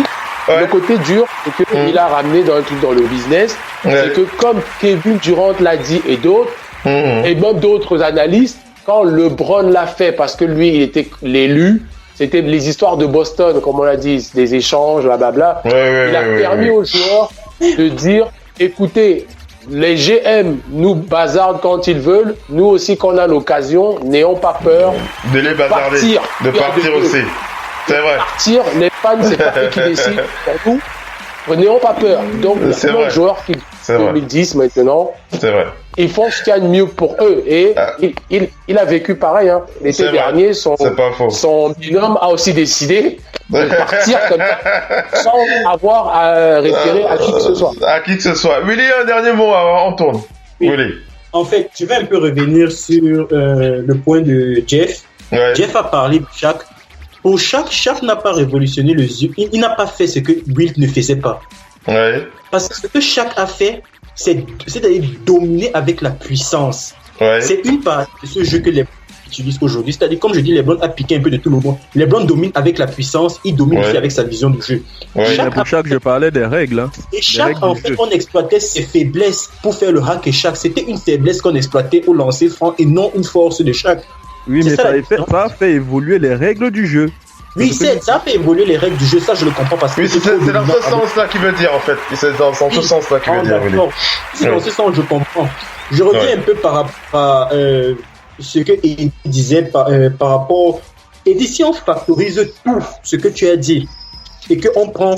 le côté dur, c'est qu'il a ramené dans le business, c'est que comme Kevin Durant l'a dit et d'autres, et même d'autres analystes, quand LeBron l'a fait, parce que lui, il était l'élu, c'était les histoires de Boston, comme on l'a dit, des échanges, blablabla. Il a permis aux joueurs de dire, écoutez, les GM nous bazardent quand ils veulent, nous aussi quand on a l'occasion, n'ayons pas peur de les bazarder, de partir aussi. C'est vrai. Partir, les fans, c'est pas eux qui décident, pour nous. N'ayons pas peur. Donc, il y a plein de joueurs qui, 2010 maintenant, c'est vrai. Ils font ce qu'il y a de mieux pour eux. Et il a vécu pareil. Hein. L'été dernier, son binôme a aussi décidé de partir comme ça, sans avoir à référer à qui que ce soit. À qui que ce soit. Willy, un dernier mot avant on tourne. Oui. Willy. En fait, je vais un peu revenir sur le point de Jeff. Jeff a parlé de Shaq. Pour Shaq n'a pas révolutionné le jeu. Il n'a pas fait ce que Wilt ne faisait pas. Parce que ce que Shaq a fait, c'est d'aller dominer avec la puissance. C'est une partie de ce jeu que utilisent aujourd'hui. C'est-à-dire, comme je dis, LeBron a piqué un peu de tout le monde. LeBron domine avec la puissance, il domine aussi avec sa vision du jeu. Pour chaque, je parlais des règles. Hein. Et chaque, en fait, on exploitait ses faiblesses pour faire le hack et chaque. C'était une faiblesse qu'on exploitait au lancer franc et non une force de chaque. Oui, mais ça a fait évoluer les règles du jeu. Oui, ça a fait évoluer les règles du jeu, ça je le comprends parce que... Oui, c'est dans ce sens-là qu'il veut dire en fait. C'est dans ce sens-là qu'il veut dire. C'est dans ce sens je comprends. Je reviens un peu par rapport à ce que Eddie disait par rapport... Eddie, si on factorise tout ce que tu as dit et qu'on prend...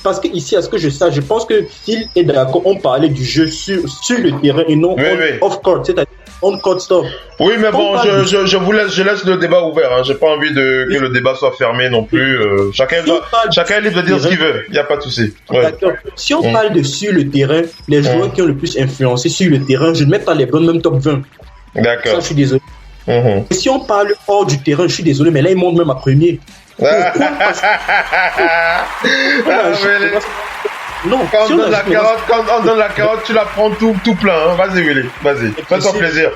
Parce que ici, à ce que je sache, je pense que Phil est d'accord, on parlait du jeu sur le terrain et non off-court, c'est-à-dire on-court stop. Oui, mais bon, je laisse le débat ouvert. Hein. J'ai pas envie que le débat soit fermé non plus. Chacun est libre de dire ce qu'il veut. Il n'y a pas de souci. D'accord. Si on parle de sur le terrain, les joueurs qui ont le plus influencé sur le terrain, je ne mets pas les bons même top 20. D'accord. Ça, je suis désolé. Et si on parle hors du terrain, je suis désolé, mais là, ils montent même à premier. Non, quand on donne la carotte, tu la prends tout plein. Hein. Vas-y, Willy, vas-y. Fais-toi plaisir.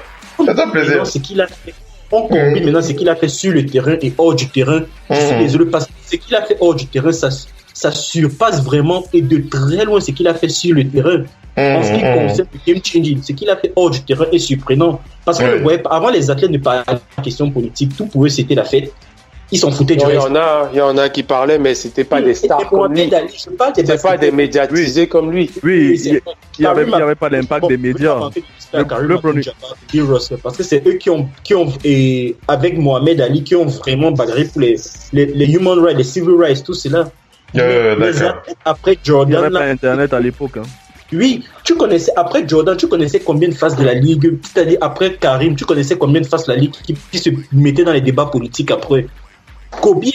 Ce qu'il a fait, on combine maintenant ce qu'il a fait sur le terrain et hors du terrain. Je suis désolé parce que ce qu'il a fait hors du terrain, ça surpasse vraiment et de très loin ce qu'il a fait sur le terrain. En ce qui concerne le game changing, ce qu'il a fait hors du terrain est surprenant. Parce que avant, les athlètes ne parlaient pas de questions politiques. Tout pour eux, c'était la fête. Ils s'en foutaient du reste. Il y en a qui parlaient, mais c'était pas des stars comme lui. C'était pas des médiatisés comme lui. Oui, il n'y avait pas l'impact des médias. Parce que c'est eux qui ont et avec Mohamed Ali, qui ont vraiment bagarré pour les human rights, les civil rights, tout cela. Après Jordan. Il n'y avait pas Internet à l'époque. Hein. Oui, après Jordan, tu connaissais combien de faces de la Ligue, c'est-à-dire après Karim, tu connaissais combien de faces de la Ligue qui se mettaient dans les débats politiques après. Kobe,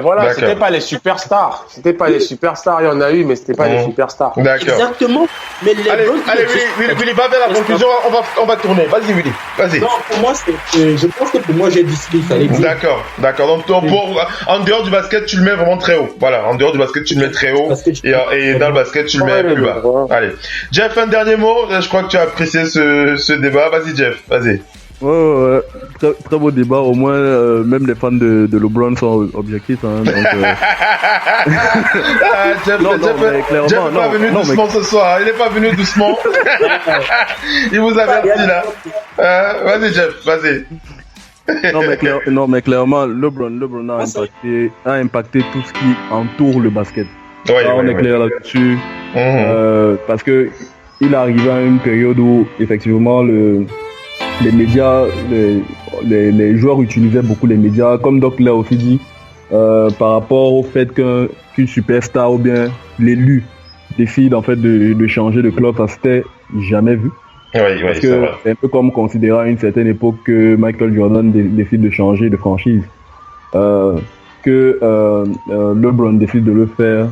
voilà, c'était pas les superstars. C'était pas les superstars, il y en a eu, mais c'était pas les superstars. D'accord. Exactement. Mais allez, Willy, va vers la conclusion, on va tourner. Vas-y, Willy, vas-y. Non, pour moi, je pense que pour moi, j'ai dit ce qu'il fallait dire. D'accord. Donc, en dehors du basket, tu le mets vraiment très haut. Voilà, en dehors du basket, tu le mets très haut. Et dans le basket, tu le mets plus bas. Allez. Jeff, un dernier mot. Je crois que tu as apprécié ce débat. Vas-y, Jeff, vas-y. Ouais. Très beau débat. Au moins, même les fans de LeBron sont objectifs. Hein, donc, Jeff n'est pas venu doucement ce soir. Il n'est pas venu doucement. Il vous avertit là. Vas-y, Jeff, vas-y. non, mais clairement, LeBron a impacté tout ce qui entoure le basket. On est clair là-dessus. Parce que il est arrivé à une période où, effectivement, les médias, les joueurs utilisaient beaucoup les médias, comme Doc l'a aussi dit, par rapport au fait qu'une superstar ou bien l'élu décide en fait de changer de club, ça s'était jamais vu. Parce que c'est un peu comme considérer à une certaine époque que Michael Jordan décide de changer de franchise, que LeBron décide de le faire.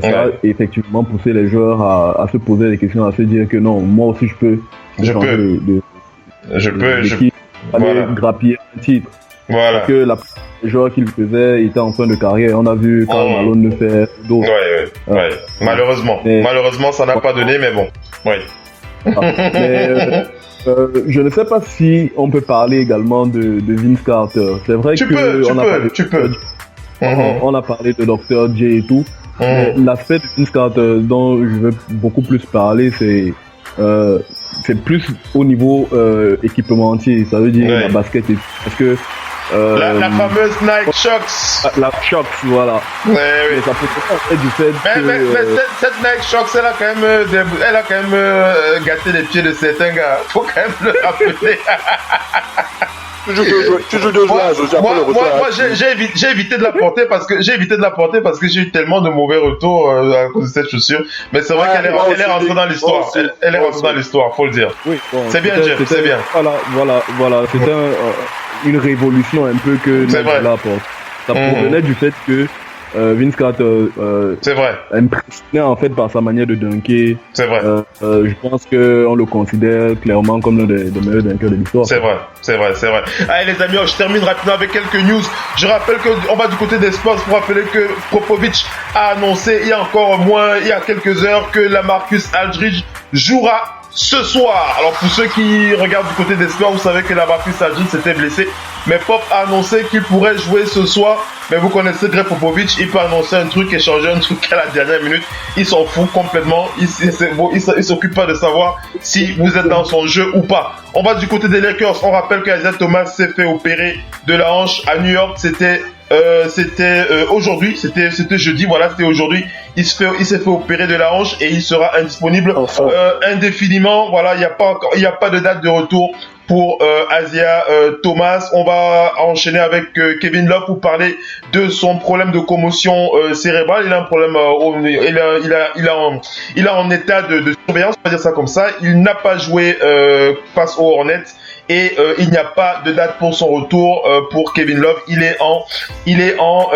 Ça a effectivement poussé les joueurs à se poser des questions, à se dire que non, moi aussi je peux changer aller grappiller un titre. Voilà. Parce que les joueurs qu'il faisait étaient en fin de carrière. On a vu Karl Malone le faire, d'autres. Ouais. Malheureusement, ça n'a pas donné, mais bon. Je ne sais pas si on peut parler également de Vince Carter. C'est vrai on a parlé de Dr. J et tout. L'aspect de Vince Carter dont je veux beaucoup plus parler, c'est plus au niveau équipementier, ça veut dire la basket, parce que la fameuse Nike Shox. La Shox, voilà. Mais ça peut être du fait mais cette Nike Shox, elle a quand même gâté les pieds de certains gars. Faut quand même le rappeler. Tu joues deux joueurs. Moi, j'ai évité de la porter parce que j'ai eu tellement de mauvais retours à cause de cette chaussure. Mais c'est vrai qu'elle est rentrée dans l'histoire. Elle est rentrée dans l'histoire, faut le dire. Oui, c'est bien, Jeff, c'est bien. Voilà. C'était une révolution un peu que Nike apporte. Ça provenait du fait que Vince Carter impressionné en fait par sa manière de dunker. C'est vrai. Je pense qu'on le considère clairement comme l'un des meilleurs dunkers de l'histoire. C'est vrai. Allez les amis, je termine rapidement avec quelques news. Je rappelle qu'on va du côté des sports pour rappeler que Popovic a annoncé il y a quelques heures que Lamarcus Aldridge jouera ce soir. Alors pour ceux qui regardent du côté des Spurs, vous savez que Lamarcus Aldridge s'était blessé, mais Pop a annoncé qu'il pourrait jouer ce soir. Mais vous connaissez Greg Popovich, il peut annoncer un truc et changer un truc à la dernière minute. Il s'en fout complètement. Il s'occupe pas de savoir si vous êtes dans son jeu ou pas. On va du côté des Lakers. On rappelle qu'Isaiah Thomas s'est fait opérer de la hanche à New York. C'était aujourd'hui, c'était jeudi, voilà, c'était aujourd'hui. Il s'est fait opérer de la hanche et il sera indisponible indéfiniment. Voilà, il n'y a pas de date de retour pour Isaiah Thomas. On va enchaîner avec Kevin Love pour parler de son problème de commotion cérébrale. Il a un problème, il est en état de surveillance, on va dire ça comme ça. Il n'a pas joué face aux Hornets. Et il n'y a pas de date pour son retour pour Kevin Love. Il est en en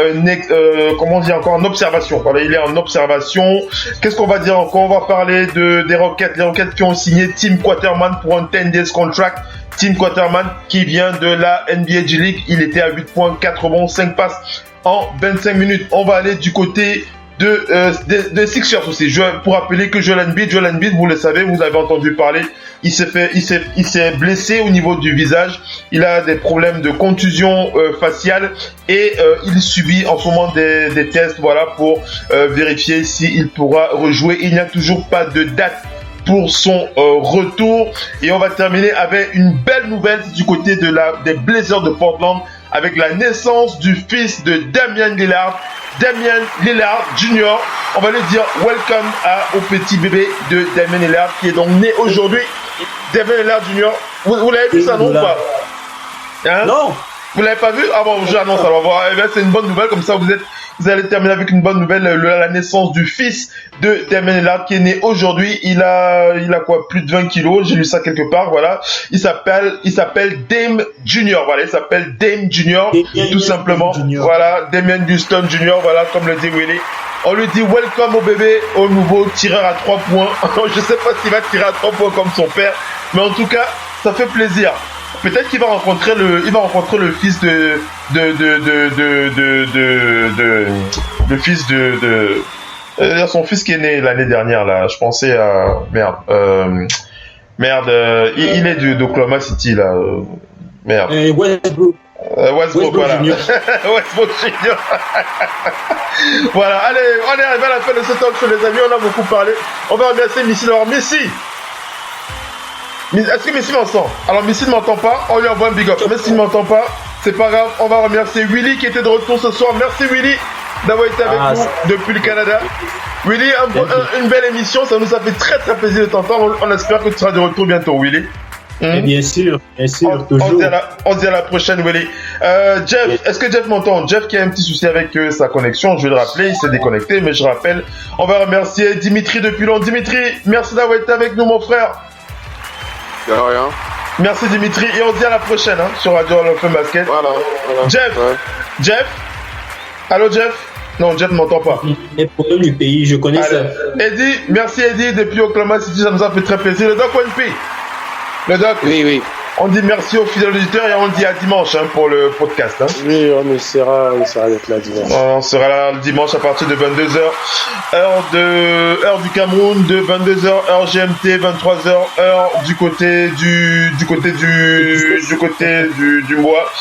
observation. Voilà, il est en observation. Qu'est-ce qu'on va dire encore? On va parler des Rockets. Les Rockets qui ont signé Tim Quaterman pour un 10 days contract. Tim Quaterman qui vient de la NBA G League. Il était à 8 points, 4 rebonds, 5 passes en 25 minutes. On va aller du côté de Sixers aussi. Pour rappeler que Joel Embiid, vous le savez, vous avez entendu parler, il s'est blessé au niveau du visage. Il a des problèmes de contusion faciale et il subit en ce moment des tests, voilà, pour vérifier s'il pourra rejouer. Il n'y a toujours pas de date pour son retour. Et on va terminer avec une belle nouvelle du côté des Blazers de Portland, avec la naissance du fils de Damian Lillard Jr. On va lui dire welcome au petit bébé de Damian Lillard qui est donc né aujourd'hui. Damian Lillard Jr. Vous l'avez vu ça, non, ou pas? Hein? Non. Vous l'avez pas vu? Ah bon, j'annonce alors. Bon, eh bien, c'est une bonne nouvelle, comme ça vous allez terminer avec une bonne nouvelle, la naissance du fils de Damian Lillard qui est né aujourd'hui. Il a quoi, plus de 20 kilos, j'ai lu ça quelque part, voilà. Il s'appelle Dame Junior, voilà, il s'appelle Dame Junior, tout simplement. Voilà, Damian Houston Junior, voilà, comme le dit Willy. On lui dit welcome au bébé, au nouveau tireur à 3 points. Je sais pas s'il va tirer à 3 points comme son père, mais en tout cas, ça fait plaisir. Peut-être qu'il va rencontrer le fils son fils qui est né l'année dernière là. Je pensais à il est d'Oklahoma City là. Westbrook, voilà. Westbrook Junior. Voilà, allez, on est arrivé à la fin de ce talk show, les amis. On a beaucoup parlé. On va remercier Missy. Alors Messi, est-ce que Messi m'entend? Alors Messi ne m'entend pas, on lui envoie un big up. Messi ne m'entend pas, c'est pas grave, on va remercier Willy qui était de retour ce soir. Merci Willy d'avoir été avec nous depuis le Canada. Willy, une belle émission, ça nous a fait très très plaisir de t'entendre. On espère que tu seras de retour bientôt, Willy. Bien sûr, toujours. On se dit à la prochaine, Willy. Jeff, est-ce que Jeff m'entend? Jeff qui a un petit souci avec sa connexion, je vais le rappeler, il s'est déconnecté, mais je rappelle, on va remercier Dimitri depuis long. Dimitri, merci d'avoir été avec nous, mon frère. De rien. Merci Dimitri, et on se dit à la prochaine sur Radio Hall of Fame Basket. Voilà. Jeff. Allô Jeff? Non, Jeff ne m'entend pas. Les problèmes du pays, je connais ça. Eddie, merci Eddie depuis Oklahoma City, ça nous a fait très plaisir. Le Doc ONP. Le Doc. Oui. On dit merci aux fidèles auditeurs et on dit à dimanche pour le podcast. Oui, on essaiera d'être là dimanche. On sera là le dimanche à partir de 22h, heure du Cameroun, de 22h, heure GMT, 23h, heure du côté du mois,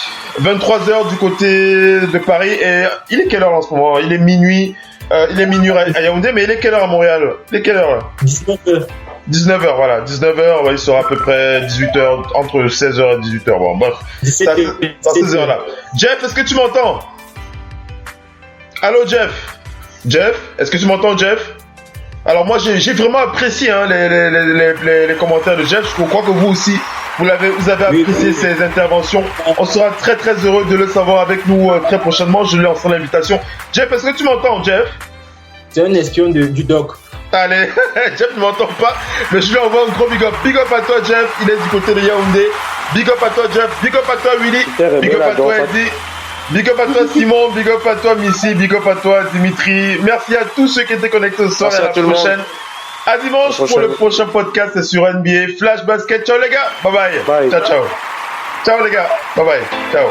23h du côté de Paris. Et il est quelle heure en ce moment? Il est minuit. Il est minuit à Yaoundé, mais il est quelle heure à Montréal? Il est quelle heure là? 19h, voilà, 19h, il sera à peu près 18h, entre 16h et 18h, bon, bref, dans ces heures-là. Jeff, est-ce que tu m'entends? Allô, Jeff? Jeff, est-ce que tu m'entends, Jeff? Alors, moi, j'ai vraiment apprécié les commentaires de Jeff, je crois que vous aussi, vous avez apprécié ses interventions. On sera très, très heureux de le savoir avec nous très prochainement, je lui lancerai l'invitation. Jeff, est-ce que tu m'entends, Jeff? C'est un espion du doc. Allez, Jeff ne m'entend pas, mais je lui envoie un gros big up. Big up à toi, Jeff, il est du côté de Yaoundé. Big up à toi, Jeff. Big up à toi, Willy. Big up à toi, Eddie. Big up à toi, Simon. Big up à toi, Missy. Big up à toi, Dimitri. Merci à tous ceux qui étaient connectés ce soir et à la prochaine. À dimanche pour le prochain podcast sur NBA Flash Basket. Ciao les gars. Bye bye. Ciao, ciao. Ciao les gars. Bye bye. Ciao.